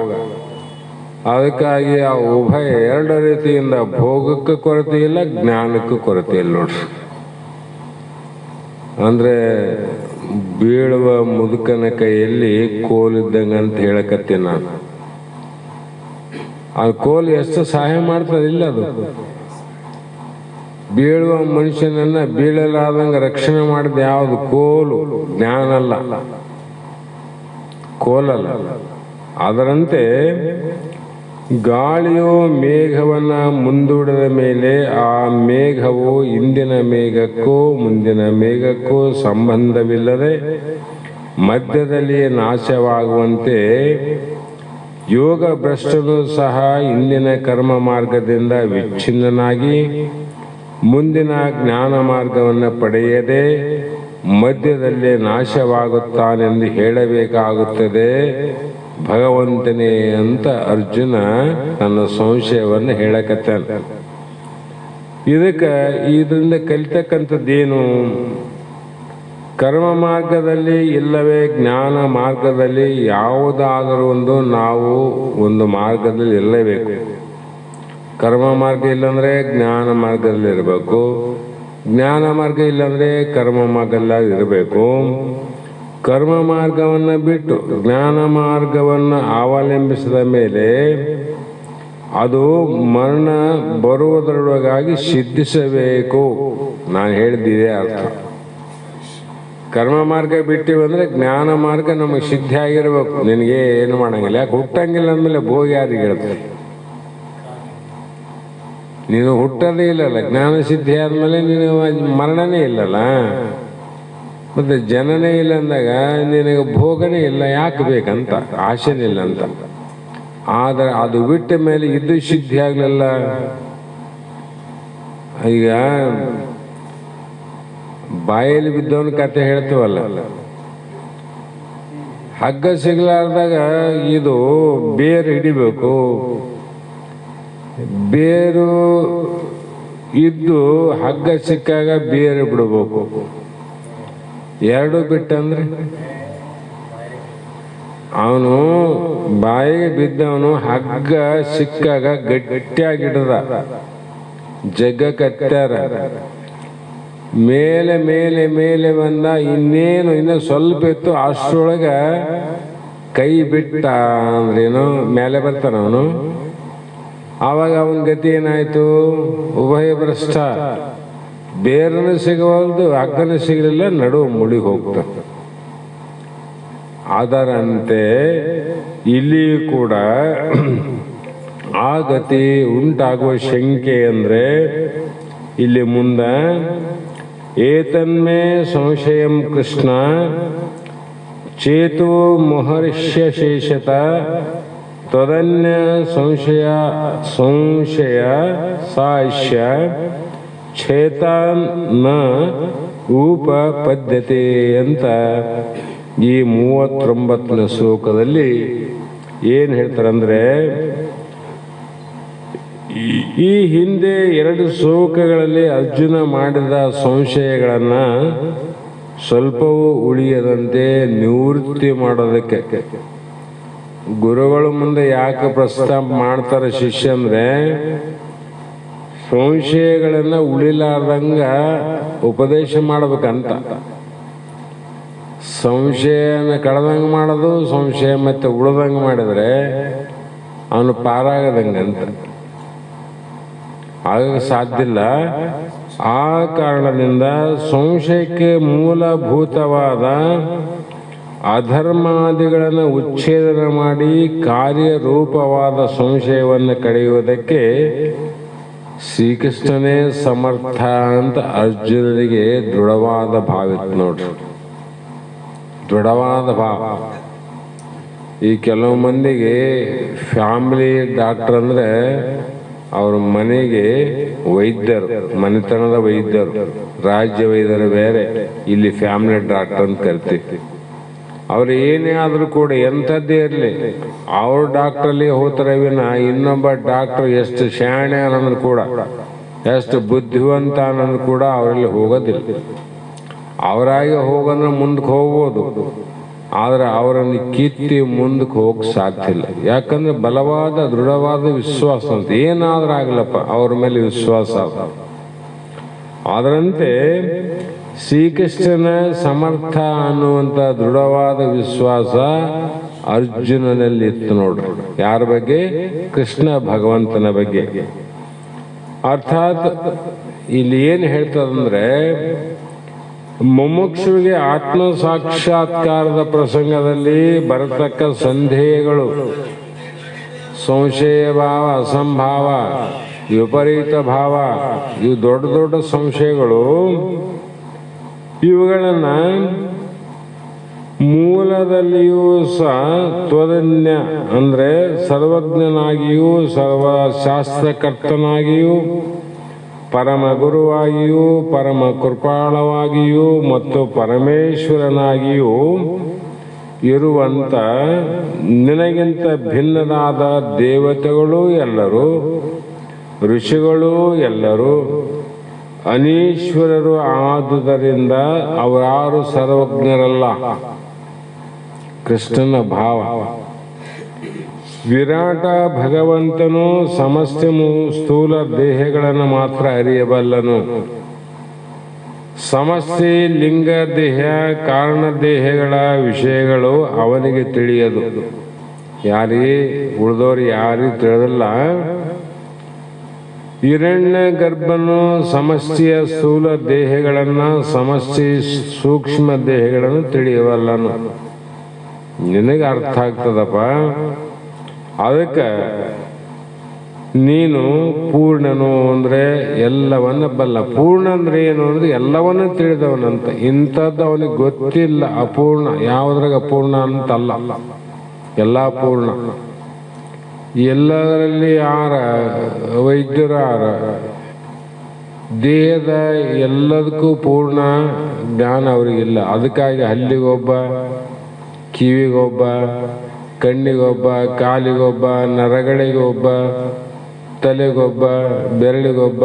ಅದಕ್ಕಾಗಿ ಆ ಉಭಯ ಎರಡು ರೀತಿಯಿಂದ ಭೋಗಕ್ಕೆ ಕೊರತೆ ಇಲ್ಲ, ಜ್ಞಾನಕ್ಕೂ ಕೊರತೆ ಇಲ್ಲ ನೋಡ್ರಿ. ಅಂದ್ರೆ ಬೀಳುವ ಮುದುಕನ ಕೈಯಲ್ಲಿ ಕೋಲಿದ್ದಂಗ ಅಂತ ಹೇಳಕತ್ತೀನಿ ನಾನು. ಆ ಕೋಲು ಎಷ್ಟು ಸಹಾಯ ಮಾಡ್ತದಿಲ್ಲ, ಅದು ಬೀಳುವ ಮನುಷ್ಯನನ್ನ ಬೀಳಲಾದಂಗ ರಕ್ಷಣೆ ಮಾಡಿದ ಯಾವುದು? ಕೋಲು, ಜ್ಞಾನ ಅಲ್ಲ, ಕೋಲಲ್ಲ. ಅದರಂತೆ ಗಾಳಿಯು ಮೇಘವನ್ನ ಮುಂದೂಡಿದ ಮೇಲೆ ಆ ಮೇಘವು ಇಂದಿನ ಮೇಘಕ್ಕೂ ಮುಂದಿನ ಮೇಘಕ್ಕೂ ಸಂಬಂಧವಿಲ್ಲದೆ ಮಧ್ಯದಲ್ಲಿ ನಾಶವಾಗುವಂತೆ ಯೋಗ ಭ್ರಷ್ಟನು ಸಹ ಇಂದಿನ ಕರ್ಮ ಮಾರ್ಗದಿಂದ ವಿಚ್ಛಿನ್ನನಾಗಿ ಮುಂದಿನ ಜ್ಞಾನ ಮಾರ್ಗವನ್ನು ಪಡೆಯದೆ ಮಧ್ಯದಲ್ಲಿ ನಾಶವಾಗುತ್ತಾನೆಂದು ಹೇಳಬೇಕಾಗುತ್ತದೆ ಭಗವಂತನೇ ಅಂತ ಅರ್ಜುನ ತನ್ನ ಸಂಶಯವನ್ನು ಹೇಳಕತ್ತಾನ. ಇದರಿಂದ ಕಲಿತಕ್ಕಂಥದ್ದೇನು? ಕರ್ಮ ಮಾರ್ಗದಲ್ಲಿ ಇಲ್ಲವೇ ಜ್ಞಾನ ಮಾರ್ಗದಲ್ಲಿ ಯಾವುದಾದರೂ ನಾವು ಒಂದು ಮಾರ್ಗದಲ್ಲಿ ಇರಲೇಬೇಕು. ಕರ್ಮ ಮಾರ್ಗ ಇಲ್ಲಾಂದ್ರೆ ಜ್ಞಾನ ಮಾರ್ಗದಲ್ಲಿ ಇರಬೇಕು, ಜ್ಞಾನ ಮಾರ್ಗ ಇಲ್ಲಾಂದ್ರೆ ಕರ್ಮ ಮಾರ್ಗದಲ್ಲಿ ಇರಬೇಕು. ಕರ್ಮ ಮಾರ್ಗವನ್ನು ಬಿಟ್ಟು ಜ್ಞಾನ ಮಾರ್ಗವನ್ನು ಅವಲಂಬಿಸಿದ ಮೇಲೆ ಅದು ಮರಣ ಬರುವುದರೊಳಗಾಗಿ ಸಿದ್ಧಿಸಬೇಕು. ನಾನು ಹೇಳಿದ್ದಿದೆ ಅರ್ಥ. ಕರ್ಮ ಮಾರ್ಗ ಬಿಟ್ಟಿವಂದ್ರೆ ಜ್ಞಾನ ಮಾರ್ಗ ನಮಗೆ ಸಿದ್ಧಿ ಆಗಿರ್ಬೇಕು. ನಿನಗೆ ಏನು ಮಾಡಂಗಿಲ್ಲ. ಯಾಕೆ ಹುಟ್ಟಂಗಿಲ್ಲ ಅಂದಮೇಲೆ ಭೋಗಿ ಯಾರಿಗೆ ಹೇಳ್ತಾರೆ? ನೀನು ಹುಟ್ಟೋದೇ ಇಲ್ಲಲ್ಲ. ಜ್ಞಾನ ಸಿದ್ಧಿ ಆದ್ಮೇಲೆ ನೀನು ಮರಣನೇ ಇಲ್ಲಲ್ಲ, ಮತ್ತೆ ಜನನೇ ಇಲ್ಲ ಅಂದಾಗ ನಿನಗೆ ಭೋಗನೇ ಇಲ್ಲ. ಯಾಕೆ ಬೇಕಂತ ಆಸೆನೇ ಇಲ್ಲ ಅಂತ. ಆದರೆ ಅದು ಬಿಟ್ಟ ಮೇಲೆ ಇದು ಸಿದ್ಧಿ ಆಗ್ಲಿಲ್ಲ. ಈಗ ಬಾಯಲ್ಲಿ ಬಿದ್ದವನ ಕತೆ ಹೇಳ್ತೀವಲ್ಲ, ಹಗ್ಗ ಸಿಗ್ಲಾರ್ದಾಗ ಇದು ಬೇರು ಹಿಡಿಬೇಕು, ಬೇರು ಇದ್ದು ಹಗ್ಗ ಸಿಕ್ಕಾಗ ಬೇರು ಬಿಡಬೇಕು. ಎರಡು ಬಿಟ್ಟಂದ್ರೆ ಅವನು ಬಾಯಿಗೆ ಬಿದ್ದವನು ಹಗ್ಗ ಸಿಕ್ಕಾಗ ಗಟ್ಟಿಯಾಗಿಡದ, ಜಗ್ಗ ಕಟ್ಟಾರ, ಮೇಲೆ ಮೇಲೆ ಮೇಲೆ ಬಂದ. ಇನ್ನೇನು ಸ್ವಲ್ಪ ಇತ್ತು, ಅಷ್ಟರೊಳಗ ಕೈ ಬಿಟ್ಟ ಅಂದ್ರೇನು ಮೇಲೆ ಬರ್ತಾನ ಅವನು. ಆವಾಗ ಅವನ ಗತಿ ಏನಾಯ್ತು? ಉಭಯ ಭ್ರಷ್ಟ. ಬೇರನ್ನು ಸಿಗವಲ್ದು, ಹಗ್ಗನ ಸಿಗಲಿಲ್ಲ, ನಡುವು ಮುಳುಗಿ ಹೋಗ್ತಾನೆ. ಅದರಂತೆ ಇಲ್ಲಿಯೂ ಕೂಡ ಆ ಗತಿ ಉಂಟಾಗುವ ಶಂಕೆ ಅಂದ್ರೆ ಇಲ್ಲಿ ಮುಂದ ಏತನ್ಮೇ ಸಂಶಯಂ ಕೃಷ್ಣ ಚೇತು ಮಹರ್ಷ್ಯ ಶೇಷತ ತದನ್ಯ ಸಂಶಯ ಸಾಶ್ಯ ಛೇತಾನ್ ನ ಉಪಪದ್ಯತೆ ಅಂತ ಈ 39ನೇ ಶ್ಲೋಕದಲ್ಲಿ ಏನ್ ಹೇಳ್ತಾರಂದ್ರೆ, ಈ ಹಿಂದೆ 2 ಶ್ಲೋಕಗಳಲ್ಲಿ ಅರ್ಜುನ ಮಾಡಿದ ಸಂಶಯಗಳನ್ನ ಸ್ವಲ್ಪವೂ ಉಳಿಯದಂತೆ ನಿವೃತ್ತಿ ಮಾಡೋದಕ್ಕೆ ಗುರುಗಳು ಮುಂದೆ ಯಾಕೆ ಪ್ರಸ್ತಾಪ ಮಾಡ್ತಾರೆ ಶಿಷ್ಯ ಅಂದ್ರೆ, ಸಂಶಯಗಳನ್ನ ಉಳಿಲಾರ್ದಂಗ ಉಪದೇಶ ಮಾಡ್ಬೇಕಂತ. ಸಂಶಯನ ಕಳೆದಂಗೆ ಮಾಡೋದು, ಸಂಶಯ ಮತ್ತೆ ಉಳಿದಂಗೆ ಮಾಡಿದ್ರೆ ಅವನು ಪಾರಾಗದಂಗಂತ. ಆಗ ಸಾಧ್ಯ ಇಲ್ಲ. ಆ ಕಾರಣದಿಂದ ಸಂಶಯಕ್ಕೆ ಮೂಲಭೂತವಾದ ಅಧರ್ಮಾದಿಗಳನ್ನು ಉಚ್ಛೇದನ ಮಾಡಿ ಕಾರ್ಯರೂಪವಾದ ಸಂಶಯವನ್ನು ಕಳೆಯುವುದಕ್ಕೆ ಶ್ರೀಕೃಷ್ಣನೇ ಸಮರ್ಥ ಅಂತ ಅರ್ಜುನನಿಗೆ ದೃಢವಾದ ಭಾವ ಇತ್ತು ನೋಡ್ರಿ. ದೃಢವಾದ ಭಾವ. ಈ ಕೆಲವು ಮಂದಿಗೆ ಫ್ಯಾಮಿಲಿ ಡಾಕ್ಟರ್ ಅಂದ್ರೆ ಅವ್ರ ಮನೆಗೆ ವೈದ್ಯರು, ಮನೆತನದ ವೈದ್ಯರು, ರಾಜ್ಯ ವೈದ್ಯರು ಬೇರೆ, ಇಲ್ಲಿ ಫ್ಯಾಮಿಲಿ ಡಾಕ್ಟರ್ ಅಂತ ಕರಿತೀವಿ. ಅವ್ರು ಏನೇ ಆದ್ರೂ ಕೂಡ ಎಂಥದ್ದೇ ಇರಲಿ ಅವ್ರ ಡಾಕ್ಟ್ರಲ್ಲಿ ಹೋಗ್ತಾರೆ ವಿನ ಇನ್ನೊಬ್ಬ ಡಾಕ್ಟರ್ ಎಷ್ಟು ಶಾಣೆ ಅನ್ನೋದು ಕೂಡ, ಎಷ್ಟು ಬುದ್ಧಿವಂತ ಅನ್ನೋದು ಕೂಡ ಅವರಲ್ಲಿ ಹೋಗೋದಿಲ್ಲ. ಅವರಾಗಿ ಹೋಗಂದ್ರೆ ಮುಂದಕ್ಕೆ ಹೋಗ್ಬೋದು, ಆದ್ರೆ ಅವರನ್ನು ಕಿತ್ತಿ ಮುಂದಕ್ಕೆ ಹೋಗಕ್ ಸಾಧ್ಯ ಇಲ್ಲ. ಯಾಕಂದ್ರೆ ಬಲವಾದ ದೃಢವಾದ ವಿಶ್ವಾಸ ಅಂತ, ಏನಾದ್ರೂ ಆಗ್ಲಪ್ಪ ಅವ್ರ ಮೇಲೆ ವಿಶ್ವಾಸ. ಅದರಂತೆ ಶ್ರೀಕೃಷ್ಣನ ಸಮರ್ಥ ಅನ್ನುವಂಥ ದೃಢವಾದ ವಿಶ್ವಾಸ ಅರ್ಜುನನಲ್ಲಿ ಇತ್ತು ನೋಡ್ರಿ. ಯಾರ ಬಗ್ಗೆ? ಕೃಷ್ಣ ಭಗವಂತನ ಬಗ್ಗೆ. ಅರ್ಥಾತ್ ಇಲ್ಲಿ ಏನು ಹೇಳ್ತದಂದ್ರೆ, ಮುಮುಕ್ಷುವಿಗೆ ಆತ್ಮ ಸಾಕ್ಷಾತ್ಕಾರದ ಪ್ರಸಂಗದಲ್ಲಿ ಬರತಕ್ಕ ಸಂದೇಹಗಳು, ಸಂಶಯ ಭಾವ, ಅಸಂಭಾವ, ವಿಪರೀತ ಭಾವ, ಇವು ದೊಡ್ಡ ದೊಡ್ಡ ಸಂಶಯಗಳು. ಇವುಗಳನ್ನ ಮೂಲದಲ್ಲಿಯೂ ಸಹ ತ್ವದನ್ಯ ಅಂದ್ರೆ ಸರ್ವಜ್ಞನಾಗಿಯೂ ಸರ್ವಶಾಸ್ತ್ರಕರ್ತನಾಗಿಯೂ ಪರಮ ಗುರುವಾಗಿಯೂ ಪರಮ ಕೃಪಾಳವಾಗಿಯೂ ಮತ್ತು ಪರಮೇಶ್ವರನಾಗಿಯೂ ಇರುವಂತ ನಿನಗಿಂತ ಭಿನ್ನನಾದ ದೇವತೆಗಳು ಎಲ್ಲರೂ, ಋಷಿಗಳು ಎಲ್ಲರೂ ಅನೀಶ್ವರರು ಆದುದರಿಂದ ಅವರಾರು ಸರ್ವಜ್ಞರಲ್ಲ. ಕೃಷ್ಣನ ಭಾವ. ವಿರಾಟ ಭಗವಂತನು ಸಮಸ್ತ ಸ್ಥೂಲ ದೇಹಗಳನ್ನು ಮಾತ್ರ ಅರಿಯಬಲ್ಲನು. ಸಮಸ್ಯೆ ಲಿಂಗ ದೇಹ ಕಾರಣ ದೇಹಗಳ ವಿಷಯಗಳು ಅವನಿಗೆ ತಿಳಿಯದು. ಯಾರಿಗೆ ಉಳಿದವ್ರು ಯಾರಿಗೆ ತಿಳಿದಿಲ್ಲ. ಹಿರಣ್ಯ ಗರ್ಭನು ಸಮಷ್ಟಿಯ ಸ್ಥೂಲ ದೇಹಗಳನ್ನ ಸಮಷ್ಟಿ ಸೂಕ್ಷ್ಮ ದೇಹಗಳನ್ನು ತಿಳಿಯವಲ್ಲನು. ನಿನಗೆ ಅರ್ಥ ಆಗ್ತದಪ್ಪ. ಅದಕ್ಕೆ ನೀನು ಪೂರ್ಣನು ಅಂದ್ರೆ ಎಲ್ಲವನ್ನ ಬಲ್ಲ. ಪೂರ್ಣ ಅಂದ್ರೆ ಏನು ಅಂದ್ರೆ ಎಲ್ಲವನ್ನ ತಿಳಿದವನಂತ. ಇಂಥದ್ದು ಅವನಿಗೆ ಗೊತ್ತಿಲ್ಲ ಅಪೂರ್ಣ. ಯಾವುದ್ರಾಗ ಅಪೂರ್ಣ ಅಂತಲ್ಲ, ಎಲ್ಲ ಪೂರ್ಣ. ಎಲ್ಲದರಲ್ಲಿ ಯಾರ ವೈದ್ಯರು ಯಾರ ದೇಹದ ಎಲ್ಲದಕ್ಕೂ ಪೂರ್ಣ ಜ್ಞಾನ ಅವರಿಗಿಲ್ಲ. ಅದಕ್ಕಾಗಿ ಹಲ್ಲಿಗೊಬ್ಬ, ಕಿವಿಗೊಬ್ಬ, ಕಣ್ಣಿಗೊಬ್ಬ, ಕಾಲಿಗೊಬ್ಬ, ನರಗಳಿಗೊಬ್ಬ, ತಲೆಗೊಬ್ಬ, ಬೆರಳಿಗೊಬ್ಬ.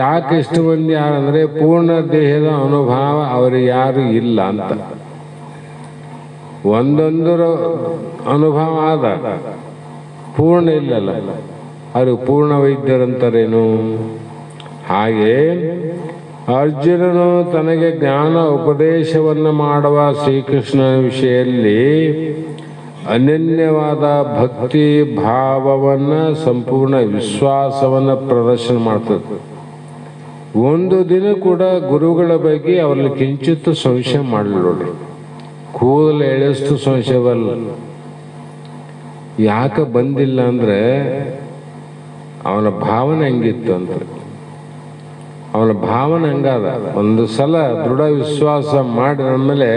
ಯಾಕೆ ಇಷ್ಟು ಮಂದಿ ಯಾರಂದ್ರೆ ಪೂರ್ಣ ದೇಹದ ಅನುಭವ ಅವರಿಗೆ ಯಾರು ಇಲ್ಲ ಅಂತ. ಒಂದೊಂದರ ಅನುಭವ ಆದ, ಪೂರ್ಣ ಇಲ್ಲಲ್ಲ. ಅದು ಪೂರ್ಣ ವೈದ್ಯರಂತಾರೇನು? ಹಾಗೆ ಅರ್ಜುನನು ತನಗೆ ಜ್ಞಾನ ಉಪದೇಶವನ್ನು ಮಾಡುವ ಶ್ರೀಕೃಷ್ಣನ ವಿಷಯದಲ್ಲಿ ಅನನ್ಯವಾದ ಭಕ್ತಿ ಭಾವವನ್ನ, ಸಂಪೂರ್ಣ ವಿಶ್ವಾಸವನ್ನ ಪ್ರದರ್ಶನ ಮಾಡ್ತದೆ. ಒಂದು ದಿನ ಕೂಡ ಗುರುಗಳ ಬಗ್ಗೆ ಅವರಲ್ಲಿ ಕಿಂಚಿತ್ತು ಸಂಶಯ ಮಾಡಲಿಲ್ಲ ನೋಡ್ರಿ. ಕೂದಲು ಎಳೆಷ್ಟು ಸಂಶಯ ಬರಲ್ಲ. ಯಾಕೆ ಬಂದಿಲ್ಲ ಅಂದ್ರೆ ಅವನ ಭಾವನೆ ಹಂಗಿತ್ತು ಅಂತ. ಅವನ ಭಾವನೆ ಹಂಗಾದ. ಒಂದು ಸಲ ದೃಢ ವಿಶ್ವಾಸ ಮಾಡಿದ ಮೇಲೆ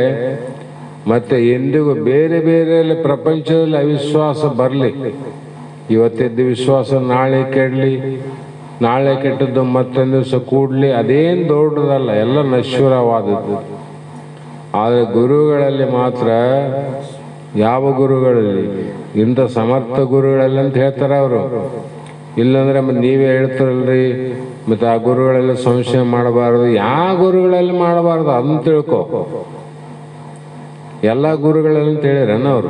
ಮತ್ತೆ ಎಂದಿಗೂ ಬೇರೆ ಬೇರೆ ಪ್ರಪಂಚದಲ್ಲಿ ಅವಿಶ್ವಾಸ ಬರಲಿ. ಇವತ್ತಿದ್ದ ವಿಶ್ವಾಸ ನಾಳೆ ಕೆಡಲಿ, ನಾಳೆ ಕೆಟ್ಟದ್ದು ಮತ್ತೊಂದು ದಿವಸ ಕೂಡ್ಲಿ, ಅದೇನು ದೊಡ್ಡದಲ್ಲ, ಎಲ್ಲ ನಶ್ವರವಾದದ್ದು. ಆದರೆ ಗುರುಗಳಲ್ಲಿ ಮಾತ್ರ, ಯಾವ ಗುರುಗಳಲ್ಲಿ? ಇಂಥ ಸಮರ್ಥ ಗುರುಗಳಲ್ಲಿ ಅಂತ ಹೇಳ್ತಾರೆ ಅವರು. ಇಲ್ಲಂದ್ರೆ ಮತ್ತೆ ನೀವೇ ಹೇಳ್ತಾರಲ್ರಿ, ಮತ್ತೆ ಆ ಗುರುಗಳೆಲ್ಲ ಸಂಶಯ ಮಾಡಬಾರದು. ಯಾವ ಗುರುಗಳಲ್ಲಿ ಮಾಡಬಾರ್ದು ಅದನ್ನ ತಿಳ್ಕೊ. ಎಲ್ಲ ಗುರುಗಳಲ್ಲಿ ಹೇಳಿರನ್ನ ಅವರು.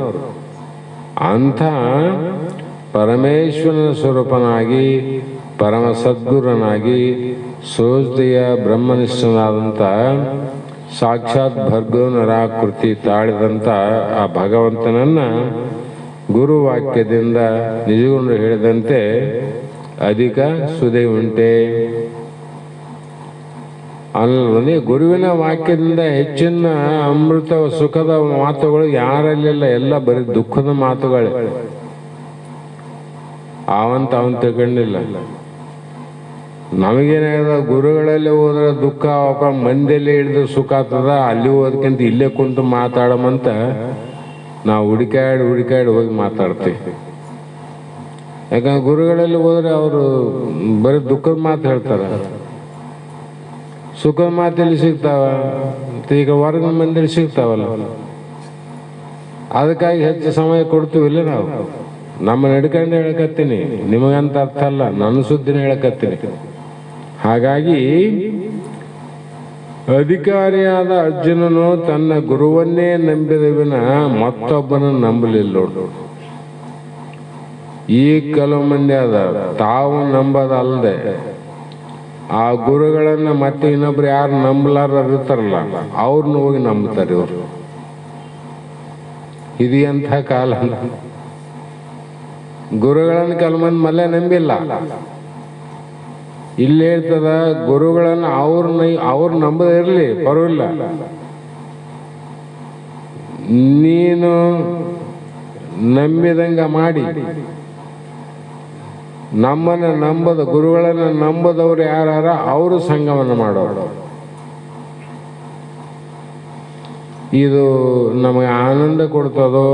ಅಂಥ ಪರಮೇಶ್ವರನ ಸ್ವರೂಪನಾಗಿ, ಪರಮ ಸದ್ಗುರನಾಗಿ, ಸೋಜ್ದೆಯ ಬ್ರಹ್ಮನಿಷ್ಠನಾದಂಥ ಸಾಕ್ಷಾತ್ ಭರ್ಗೋ ನರಾಕೃತಿ ತಾಳಿದಂಥ ಆ ಭಗವಂತನನ್ನ ಗುರುವಾಕ್ಯದಿಂದ ನಿಜಗೊಂಡು ಹೇಳಿದಂತೆ ಅಧಿಕ ಸುದೆ ಉಂಟೆ ಅಲ್ಲದೆ. ಗುರುವಿನ ವಾಕ್ಯದಿಂದ ಹೆಚ್ಚಿನ ಅಮೃತ ಸುಖದ ಮಾತುಗಳು ಯಾರಲ್ಲಿಲ್ಲ, ಎಲ್ಲ ಬರೀ ದುಃಖದ ಮಾತುಗಳೇ. ಅವನ್ ತಿಳ್ಕೊಂಡಿಲ್ಲ. ನಮಗೇನಾಗದ, ಗುರುಗಳಲ್ಲಿ ಹೋದ್ರೆ ದುಃಖ ಮಂದಿಯಲ್ಲಿ ಹಿಡಿದು ಸುಖ ಆಗ್ತದ, ಅಲ್ಲಿ ಹೋದಕ್ಕಿಂತ ಇಲ್ಲೇ ಕುಂತು ಮಾತಾಡಮಂತ ನಾವು ಹುಡುಕಾಡಿ ಹೋಗಿ ಮಾತಾಡ್ತೀವಿ. ಯಾಕಂದ್ರೆ ಗುರುಗಳಲ್ಲಿ ಹೋದ್ರೆ ಅವರು ಬರೀ ದುಃಖದ ಮಾತು ಹೇಳ್ತಾರೆ. ಸುಖದ ಮಾತೆಲ್ಲಿ ಸಿಗ್ತಾವ? ಈಗ ಹೊರಗಿನ ಮಂದಿಯಲ್ಲಿ ಸಿಗ್ತಾವಲ್ಲ. ಅದಕ್ಕಾಗಿ ಹೆಚ್ಚು ಸಮಯ ಕೊಡ್ತೀವಿಲ್ಲ ನಾವು. ನಮ್ಮ ನಡ್ಕೊಂಡು ಹೇಳಕತ್ತೀನಿ, ನಿಮಗಂತ ಅರ್ಥ ಅಲ್ಲ, ನನ್ನ ಸುದ್ದಿನ ಹೇಳಕತ್ತೀನಿ. ಹಾಗಾಗಿ ಅಧಿಕಾರಿಯಾದ ಅರ್ಜುನನು ತನ್ನ ಗುರುವನ್ನೇ ನಂಬಿದ ವಿನ ಮತ್ತೊಬ್ಬನ ನಂಬಲಿಲ್ಲ. ಈ ಕೆಲವು ಮಂದಿ ಅದ, ತಾವು ನಂಬದಲ್ಲದೆ ಆ ಗುರುಗಳನ್ನ ಮತ್ತೆ ಇನ್ನೊಬ್ರು ಯಾರು ನಂಬಲಾರ ಇರ್ತಾರಲ್ಲ ಅವ್ರನ್ನ ಹೋಗಿ ನಂಬ್ತಾರೆ ಇವರು. ಇದು ಎಂಥ ಕಾಲ. ಗುರುಗಳನ್ನು ಕೆಲವು ಮಂದಿ ಮಲ್ಲೆ ನಂಬಿಲ್ಲ. ಇಲ್ಲಿ ಹೇಳ್ತದ, ಗುರುಗಳನ್ನ ಅವ್ರು ನಂಬದ ಇರ್ಲಿ ಪರವಾಗಿಲ್ಲ, ನೀನು ನಂಬಿದಂಗ ಮಾಡಿ ನಮ್ಮನ್ನ ನಂಬದ ಗುರುಗಳನ್ನ ನಂಬದವ್ರು ಯಾರ ಅವರು ಸಂಗಮನ ಮಾಡೋರು. ಇದು ನಮಗೆ ಆನಂದ ಕೊಡ್ತದೋ,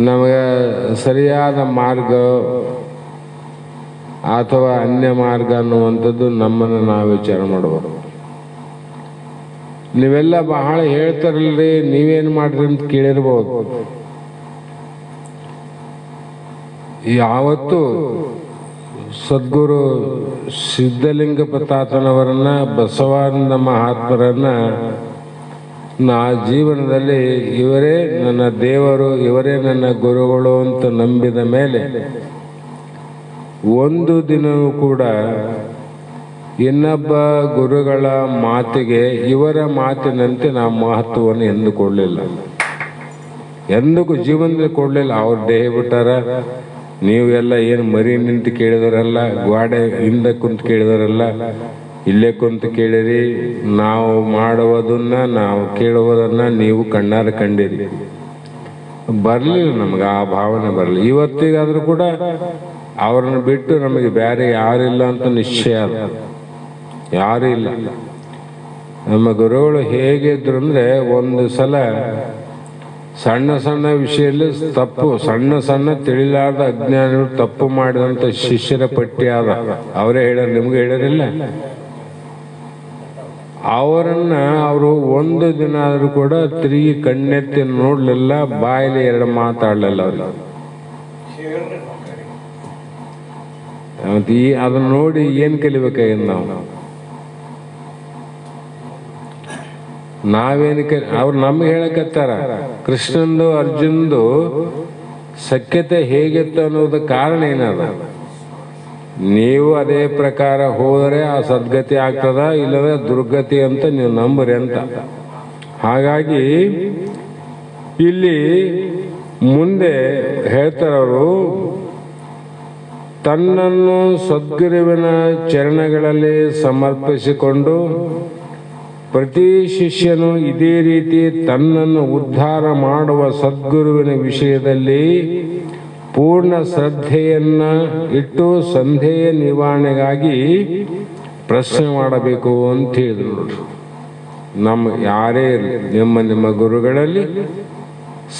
ನಮಗೆ ಸರಿಯಾದ ಮಾರ್ಗ ಅಥವಾ ಅನ್ಯ ಮಾರ್ಗ ಅನ್ನುವಂಥದ್ದು ನಮ್ಮನ್ನು ನಾವು ವಿಚಾರ ಮಾಡಬಹುದು. ನೀವೆಲ್ಲ ಬಹಳ ಹೇಳ್ತಾರಲ್ರಿ, ನೀವೇನು ಮಾಡ್ರಿ ಅಂತ ಕೇಳಿರ್ಬೋದು. ಯಾವತ್ತು ಸದ್ಗುರು ಸಿದ್ಧಲಿಂಗಪ್ಪ ತಾತನವರನ್ನ, ಬಸವಾನಂದ ಮಹಾತ್ಮರನ್ನ ನಾ ಜೀವನದಲ್ಲಿ ಇವರೇ ನನ್ನ ದೇವರು, ಇವರೇ ನನ್ನ ಗುರುಗಳು ಅಂತ ನಂಬಿದ ಮೇಲೆ ಒಂದು ದಿನವೂ ಕೂಡ ಇನ್ನೊಬ್ಬ ಗುರುಗಳ ಮಾತಿಗೆ ಇವರ ಮಾತಿನಂತೆ ನಾವು ಮಹತ್ವವನ್ನು ಎಂದುಕೊಳ್ಳಲಿಲ್ಲ. ಎಂದಕ್ಕೂ ಜೀವನದಲ್ಲಿ ಕೊಡಲಿಲ್ಲ. ಅವ್ರ ದೇಹ ಬಿಟ್ಟಾರ. ನೀವು ಎಲ್ಲ ಏನು ಮರಿ ನಿಂತು ಕೇಳಿದವರಲ್ಲ, ಗೋಡೆ ಹಿಂದೆ ಕುಂತು ಕೇಳಿದವರಲ್ಲ, ಇಲ್ಲೇ ಕುಂತು ಕೇಳಿರಿ. ನಾವು ಮಾಡುವುದನ್ನ, ನಾವು ಕೇಳುವುದನ್ನ ನೀವು ಕಣ್ಣಾರ ಕಂಡಿರಿ. ಬರಲಿಲ್ಲ, ನಮ್ಗೆ ಆ ಭಾವನೆ ಬರಲಿಲ್ಲ. ಇವತ್ತಿಗಾದ್ರೂ ಕೂಡ ಅವ್ರನ್ನ ಬಿಟ್ಟು ನಮಗೆ ಬೇರೆ ಯಾರಿಲ್ಲ ಅಂತ ನಿಶ್ಚಯ ಅದ. ಯಾರೂ ಇಲ್ಲ. ನಮ್ಮ ಗುರುಗಳು ಹೇಗಿದ್ರು ಅಂದರೆ, ಒಂದು ಸಲ ಸಣ್ಣ ಸಣ್ಣ ವಿಷಯದಲ್ಲಿ ತಪ್ಪು, ಸಣ್ಣ ಸಣ್ಣ ತಿಳಿಲಾರ್ದ ಅಜ್ಞಾನಿಗಳು ತಪ್ಪು ಮಾಡಿದಂಥ ಶಿಷ್ಯರ ಪಟ್ಟಿ ಆದ. ಅವರೇ ಹೇಳ್ಯಾರ, ನಿಮ್ಗೆ ಹೇಳಿರಿಲ್ಲ. ಅವರು ಒಂದು ದಿನ ಆದರೂ ಕೂಡ ತಿರುಗಿ ಕಣ್ಣೆತ್ತಿ ನೋಡ್ಲಿಲ್ಲ, ಬಾಯಲ್ಲಿ ಎರಡು ಮಾತಾಡಲಿಲ್ಲ. ಅವ್ರಿಗೆ ಅದನ್ನ ನೋಡಿ ಏನ್ ಕಲಿಬೇಕಾಗಿಲ್ಲ ನಾವೇನು ಅವ್ರು ನಮ್ಗೆ ಹೇಳಕತ್ತಾರ. ಕೃಷ್ಣಂದು ಅರ್ಜುನ್ದು ಸಖ್ಯತೆ ಹೇಗಿತ್ತು ಅನ್ನೋದ ಕಾರಣ ಏನದ? ನೀವು ಅದೇ ಪ್ರಕಾರ ಹೋದರೆ ಆ ಸದ್ಗತಿ ಆಗ್ತದ, ಇಲ್ಲವೇ ದುರ್ಗತಿ ಅಂತ ನೀವು ನಂಬರಿ ಅಂತ. ಹಾಗಾಗಿ ಇಲ್ಲಿ ಮುಂದೆ ಹೇಳ್ತಾರವರು, ತನ್ನನ್ನು ಸದ್ಗುರುವಿನ ಚರಣಗಳಲ್ಲಿ ಸಮರ್ಪಿಸಿಕೊಂಡು ಪ್ರತಿ ಶಿಷ್ಯನು ಇದೇ ರೀತಿ ತನ್ನನ್ನು ಉದ್ಧಾರ ಮಾಡುವ ಸದ್ಗುರುವಿನ ವಿಷಯದಲ್ಲಿ ಪೂರ್ಣ ಶ್ರದ್ಧೆಯನ್ನ ಇಟ್ಟು ಸಂದೇಹ ನಿವಾರಣೆಗಾಗಿ ಪ್ರಶ್ನೆ ಮಾಡಬೇಕು ಅಂತ ಹೇಳಿದ್ರು. ಯಾರೇ ನಿಮ್ಮ ಗುರುಗಳಲ್ಲಿ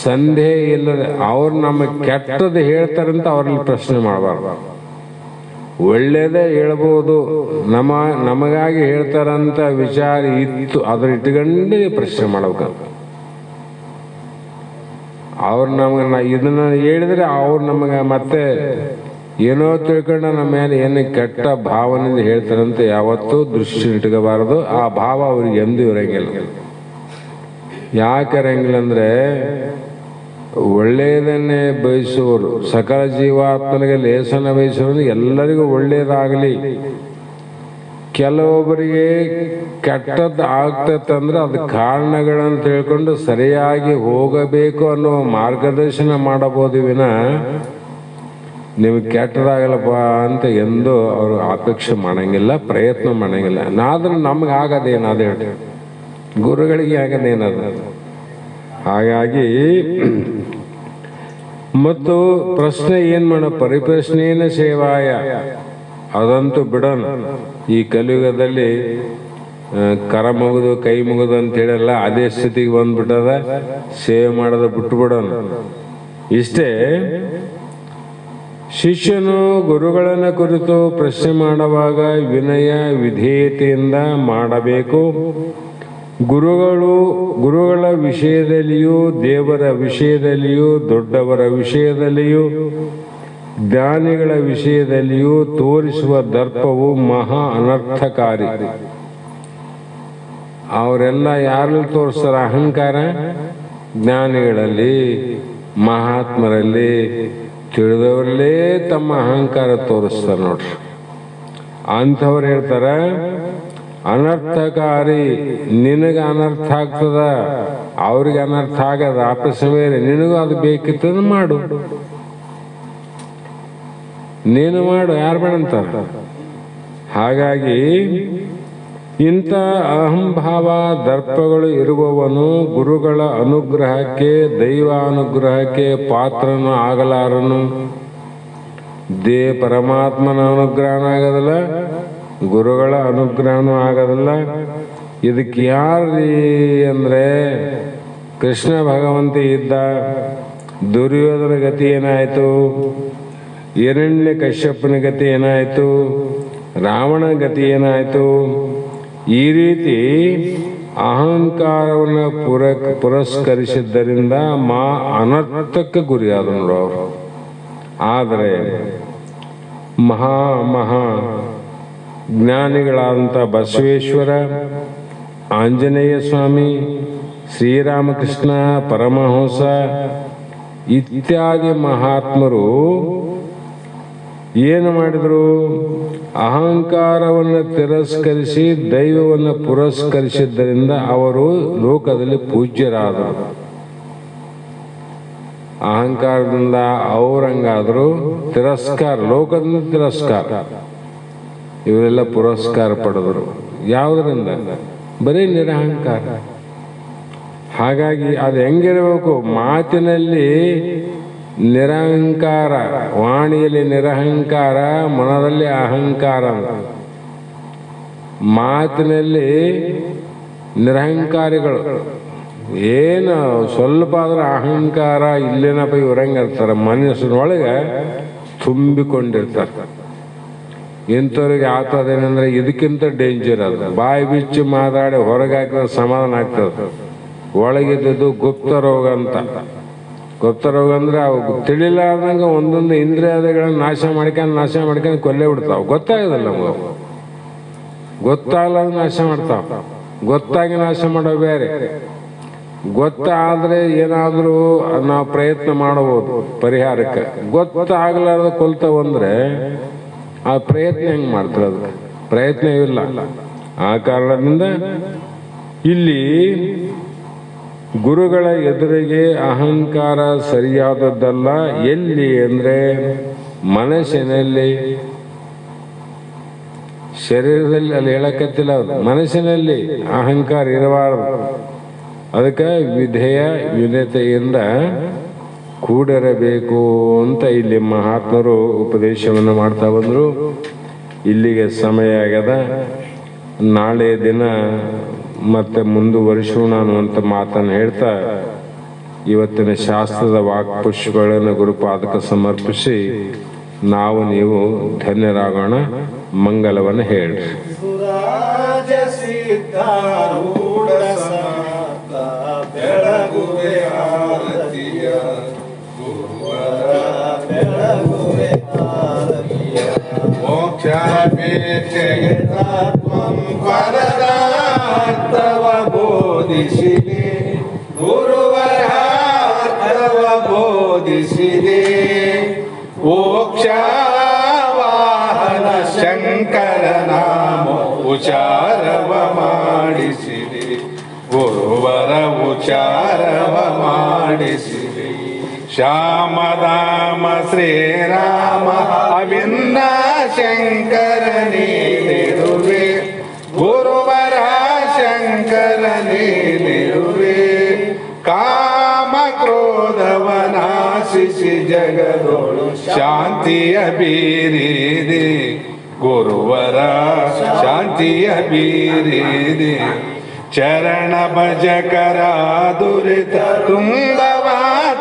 ಸಂದೇಹ ಇಲ್ಲದೆ ಅವ್ರು ನಮಗೆ ಕೆಟ್ಟದ್ದು ಹೇಳ್ತಾರಂತ ಅವ್ರಲ್ಲಿ ಪ್ರಶ್ನೆ ಮಾಡಬಾರ್ದು. ಒಳ್ಳೇದೇ ಹೇಳ್ಬೋದು, ನಮಗಾಗಿ ಹೇಳ್ತಾರಂತ ವಿಚಾರ ಇತ್ತು, ಅದ್ರ ಇಟ್ಕೊಂಡೇ ಪ್ರಶ್ನೆ ಮಾಡ್ಬೇಕು. ಅವ್ರು ನಮ್ಗೆ ಇದನ್ನ ಹೇಳಿದ್ರೆ ಅವ್ರು ನಮಗೆ ಮತ್ತೆ ಏನೋ ತಿಳ್ಕೊಂಡು ನಮ್ಮ ಮೇಲೆ ಏನು ಕೆಟ್ಟ ಭಾವನೆಯಿಂದ ಹೇಳ್ತಾರಂತ ಯಾವತ್ತೂ ದೃಷ್ಟಿ ಇಟ್ಕೋಬಾರದು. ಆ ಭಾವ ಅವ್ರಿಗೆ ಎಂದೂ ಇರಂಗಿಲ್ಲ. ಯಾಕೆ ಇರಂಗಿಲ್ಲ ಅಂದ್ರೆ, ಒಳ್ಳೆಯದನ್ನೇ ಬಯಸುವರು, ಸಕಲ ಜೀವಾತ್ಮನಿಗೆ ಲೇಸನ ಬಯಸುವರು, ಎಲ್ಲರಿಗೂ ಒಳ್ಳೇದಾಗಲಿ. ಕೆಲವೊಬ್ಬರಿಗೆ ಕೆಟ್ಟದ್ದು ಆಗ್ತದಂದ್ರೆ ಅದು ಕಾರಣಗಳನ್ನು ತಿಳ್ಕೊಂಡು ಸರಿಯಾಗಿ ಹೋಗಬೇಕು ಅನ್ನೋ ಮಾರ್ಗದರ್ಶನ ಮಾಡಬಹುದು ವಿನ ನಿಮಗೆ ಕೆಟ್ಟದಾಗಲ್ಲಪ್ಪ ಅಂತ ಎಂದೂ ಅವರು ಅಪೇಕ್ಷೆ ಮಾಡಂಗಿಲ್ಲ, ಪ್ರಯತ್ನ ಮಾಡಂಗಿಲ್ಲ. ಆದ್ರೆ ನಮ್ಗೆ ಆಗದೇನದು ಹೇಳಿ, ಗುರುಗಳಿಗೆ ಆಗದೇನದು. ಹಾಗಾಗಿ ಮತ್ತು ಪ್ರಶ್ನೆ ಏನ್ ಮಾಡ, ಪರಿಪ್ರಶ್ನೇನ ಸೇವಾಯ, ಅದಂತೂ ಬಿಡೋಣ. ಈ ಕಲಿಯುಗದಲ್ಲಿ ಕರ ಮುಗಿದು ಕೈ ಮುಗಿದು ಅಂತ ಹೇಳಲ್ಲ, ಅದೇ ಸ್ಥಿತಿಗೆ ಬಂದ್ಬಿಟ್ಟದ. ಸೇವೆ ಮಾಡೋದು ಬಿಟ್ಟು ಬಿಡೋಣ. ಇಷ್ಟೇ. ಶಿಷ್ಯನು ಗುರುಗಳನ್ನ ಕುರಿತು ಪ್ರಶ್ನೆ ಮಾಡುವಾಗ ವಿನಯ ವಿಧೇಯತೆಯಿಂದ ಮಾಡಬೇಕು. ಗುರುಗಳ ವಿಷಯದಲ್ಲಿಯೂ ದೇವರ ವಿಷಯದಲ್ಲಿಯೂ ದೊಡ್ಡವರ ವಿಷಯದಲ್ಲಿಯೂ ಜ್ಞಾನಿಗಳ ವಿಷಯದಲ್ಲಿಯೂ ತೋರಿಸುವ ದರ್ಪವು ಮಹಾ ಅನರ್ಥಕಾರಿ. ಅವರೆಲ್ಲ ಯಾರಲ್ಲಿ ತೋರಿಸ್ತಾರ? ಅಹಂಕಾರ. ಜ್ಞಾನಿಗಳಲ್ಲಿ, ಮಹಾತ್ಮರಲ್ಲಿ, ತಿಳಿದವರಲ್ಲೇ ತಮ್ಮ ಅಹಂಕಾರ ತೋರಿಸ್ತಾರೆ ನೋಡ್ರಿ. ಅಂಥವ್ರು ಹೇಳ್ತಾರ, ಅನರ್ಥಕಾರಿ, ನಿನಗೆ ಅನರ್ಥ ಆಗ್ತದ, ಅವ್ರಿಗೆ ಅನರ್ಥ ಆಗದ. ಆಪಸವೇರೆ ನಿನಗೂ ಅದು ಬೇಕಿತ್ತದ ಮಾಡು, ನೀನು ಮಾಡು, ಯಾರು ಬೇಡಂತಾರ. ಹಾಗಾಗಿ ಇಂಥ ಅಹಂಭಾವ ದರ್ಪಗಳು ಇರುವವನು ಗುರುಗಳ ಅನುಗ್ರಹಕ್ಕೆ, ದೈವಾನುಗ್ರಹಕ್ಕೆ ಪಾತ್ರನು ಆಗಲಾರನು. ಪರಮಾತ್ಮನ ಅನುಗ್ರಹನೂ ಆಗೋದಿಲ್ಲ, ಗುರುಗಳ ಅನುಗ್ರಹನೂ ಆಗೋದಿಲ್ಲ. ಇದಕ್ಕೆ ಯಾರ್ರೀ ಅಂದ್ರೆ, ಕೃಷ್ಣ ಭಗವಂತ ಇದ್ದ, ದುರ್ಯೋಧನ ಗತಿ ಏನಾಯಿತು, ಹಿರಣ್ಯ ಕಶ್ಯಪನ ಗತಿ ಏನಾಯಿತು, ರಾವಣ ಗತಿ ಏನಾಯಿತು. ಈ ರೀತಿ ಅಹಂಕಾರವನ್ನು ಪುರಸ್ಕರಿಸಿದ್ದರಿಂದ ಅನರ್ಥಕ್ಕೆ ಗುರಿಯಾದ ನೋಡೋರು. ಆದರೆ ಮಹಾ ಜ್ಞಾನಿಗಳಾದಂಥ ಬಸವೇಶ್ವರ, ಆಂಜನೇಯ ಸ್ವಾಮಿ, ಶ್ರೀರಾಮಕೃಷ್ಣ ಪರಮಹಂಸ ಇತ್ಯಾದಿ ಮಹಾತ್ಮರು ಏನು ಮಾಡಿದರು? ಅಹಂಕಾರವನ್ನು ತಿರಸ್ಕರಿಸಿ ದೈವವನ್ನು ಪುರಸ್ಕರಿಸಿದ್ದರಿಂದ ಅವರು ಲೋಕದಲ್ಲಿ ಪೂಜ್ಯರಾದರು. ಅಹಂಕಾರದಿಂದ ಅವರಂಗಾದರೂ ತಿರಸ್ಕಾರ, ಲೋಕದಿಂದ ತಿರಸ್ಕಾರ, ಇವರೆಲ್ಲ ಪುರಸ್ಕಾರ ಪಡೆದರು. ಯಾವುದರಿಂದ? ಬರೀ ನಿರಹಂಕಾರ. ಹಾಗಾಗಿ ಅದು ಹೆಂಗಿರಬೇಕು? ಮಾತಿನಲ್ಲಿ ನಿರಹಂಕಾರ, ವಾಣಿಯಲ್ಲಿ ನಿರಹಂಕಾರ, ಮನದಲ್ಲಿ ಅಹಂಕಾರ. ಮಾತಿನಲ್ಲಿ ನಿರಹಂಕಾರಿಗಳು, ಏನು ಸ್ವಲ್ಪ ಆದ್ರೆ ಅಹಂಕಾರ ಇಲ್ಲೇನಪ್ಪ ಇವ್ರಂಗೆ ಇರ್ತಾರೆ, ಮನಸ್ಸಿನೊಳಗೆ ತುಂಬಿಕೊಂಡಿರ್ತಾರೆ. ಇಂಥವ್ರಿಗೆ ಆಗ್ತದೇನೆಂದ್ರೆ ಇದಕ್ಕಿಂತ ಡೇಂಜರ್ ಅದು. ಬಾಯಿ ಬಿಚ್ಚಿ ಮಾತಾಡಿ ಹೊರಗೆ ಹಾಕಿದ್ರೆ ಸಮಾಧಾನ ಆಗ್ತದೆ. ಒಳಗಿದ್ದು ಗುಪ್ತ ರೋಗ ಅಂತ. ಗುಪ್ತ ರೋಗ ಅಂದ್ರೆ ಅವು ತಿಳಿಲಾರ್ದಂಗೆ ಒಂದೊಂದು ಇಂದ್ರಿಯಾದಿಗಳನ್ನ ನಾಶ ಮಾಡ್ಕೊಂಡು ಕೊಲ್ಲೇ ಬಿಡ್ತಾವೆ. ಗೊತ್ತಾಗೋದಿಲ್ಲ ನಮಗೆ, ಗೊತ್ತಾಗಲ್ಲ ನಾಶ ಮಾಡ್ತಾವ. ಗೊತ್ತಾಗಿ ನಾಶ ಮಾಡೋ ಬೇರೆ. ಗೊತ್ತಾದ್ರೆ ಏನಾದರೂ ನಾವು ಪ್ರಯತ್ನ ಮಾಡಬಹುದು ಪರಿಹಾರಕ್ಕೆ. ಗೊತ್ತಾಗಲಾರ್ದ ಕೊಲ್ತಾವಂದ್ರೆ ಆ ಪ್ರಯತ್ನ ಹೆಂಗೆ ಮಾಡ್ತಾರೆ? ಅದು ಪ್ರಯತ್ನವಿಲ್ಲ. ಆ ಕಾರಣದಿಂದ ಇಲ್ಲಿ ಗುರುಗಳ ಎದುರಿಗೆ ಅಹಂಕಾರ ಸರಿಯಾದದ್ದಲ್ಲ. ಎಲ್ಲಿ ಅಂದ್ರೆ ಮನಸ್ಸಿನಲ್ಲಿ, ಶರೀರದಲ್ಲಿ ಅಲ್ಲಿ ಹೇಳಕತ್ತಿಲ್ಲ. ಮನಸ್ಸಿನಲ್ಲಿ ಅಹಂಕಾರ ಇರಬಾರದು. ಅದಕ್ಕೆ ವಿಧೇಯ ವಿನತೆಯಿಂದ ಕೂಡಿರಬೇಕು ಅಂತ ಇಲ್ಲಿ ಮಹಾತ್ಮರು ಉಪದೇಶವನ್ನು ಮಾಡ್ತಾ ಬಂದರು. ಇಲ್ಲಿಗೆ ಸಮಯ ಆಗ್ಯದ. ನಾಳೆ ದಿನ ಮತ್ತೆ ಮುಂದುವರಿಸೋಣ ಅನ್ನುವಂಥ ಮಾತನ್ನು ಹೇಳ್ತಾ ಇವತ್ತಿನ ಶಾಸ್ತ್ರದ ವಾಕ್ಪುಷ್ಪಗಳನ್ನು ಗುರುಪಾದಕ್ಕೆ ಸಮರ್ಪಿಸಿ ನಾವು ನೀವು ಧನ್ಯರಾಗೋಣ. ಮಂಗಲವನ್ನು ಹೇಳಿ. ಮೋಕ್ಷಾಪೇಕ್ಷೆಯತ್ವಂ ಪರದಾರ್ಥವ ಬೋಧಿಸಿದೆ, ಗುರುವರಾರ್ಥವ ಬೋಧಿಸಿದೆ. ಮೋಕ್ಷವಾಹನ ಶಂಕರ ನಾಮ ಉಚಾರವ ಮಾಡಿಸಿದೆ, ಗುರುವರ ಉಚಾರವ ಮಾಡಿಸಿದೆ. ಶ್ಯಾಮಧಾಮ ಶ್ರೀರಾಮ ಅವಿನ್ನ ಶಂಕರ ನೀನಿರುವೆ, ಗುರುವರ ಶಂಕರ ನೀನಿರುವೆ. ಕಾಮ ಕ್ರೋಧವ ನಾಶಿಸಿ ಜಗದೋಳು ಶಾಂತಿಯ ಬೀರಿದೆ, ಗುರುವರ ಶಾಂತಿಯ ಬೀರಿದೆ. ಚರಣ ಭಜಕರ ದುರಿತ ತುಂಬವ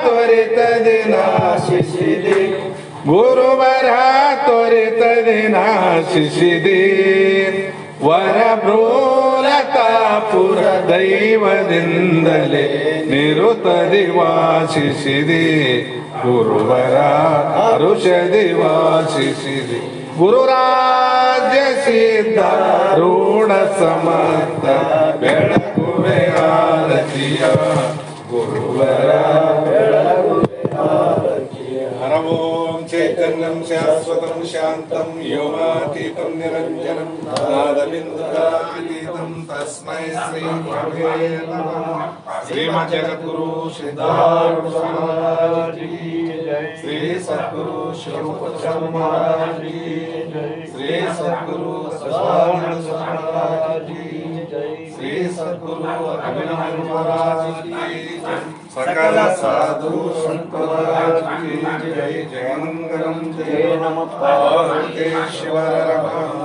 ತ್ವರಿತದಿ ನಾಶಿಸಿದೆ, ಗುರುವರ ತ್ವರಿತದಿ ನಾಶಿಸಿದೆ. ವರ ಭ್ರೂಲತಾಪುರ ದೈವದಿಂದಲೇ ನಿರುತದಿ ವಾಸಿಸಿದೆ, ಗುರುವರ ಹರುಷದಿ ವಾಸಿಸಿದೆ. ಗುರುರಾಜ್ಯ ಸಿದ್ಧ ರೂಢ ಸಮರ್ಥ ಬೆಳಗುವೆ ಆರತಿಯ, ಗುರುವರ ಬೆಳಗುವೆ ಆರತಿಯ. ಹರ ಓಂ ಚೈತನ್ಯಂ ಶಾಶ್ವತಂ ಶಾಂತಂ ಯೋಗಾತೀತಂ ನಿರಂಜನಂ ನಾದಬಿಂದುಕಾತೀತಂ ತಸ್ಮೈ ಶ್ರೀ ಗುರವೇ ನಮಃ. ಶ್ರೀಮದ್ ಜಗದ್ಗುರು ಸಿದ್ಧಾರೂಢ ಮಹಾರಾಜ್ ಕಿ ಜೈ. ಶ್ರೀ ಸದ್ಗುರು ಶಿವಪುತ್ರ ಮಹಾರಾಜ್ ಕಿ ಜೈ. ಶ್ರೀ ಸದ್ಗುರು ಸದಾನಂದ ಮಹಾರಾಜ್ ಕಿ ಜೈ. ಶ್ರೀ ಸದ್ಗುರು ಅಭಿನವ ಮಹಾರಾಜ್ ಕಿ ಜೈ. सकल साधु संत महाराज की जय. जय मंगलम जय नमः पार्वतीश्वर रमः.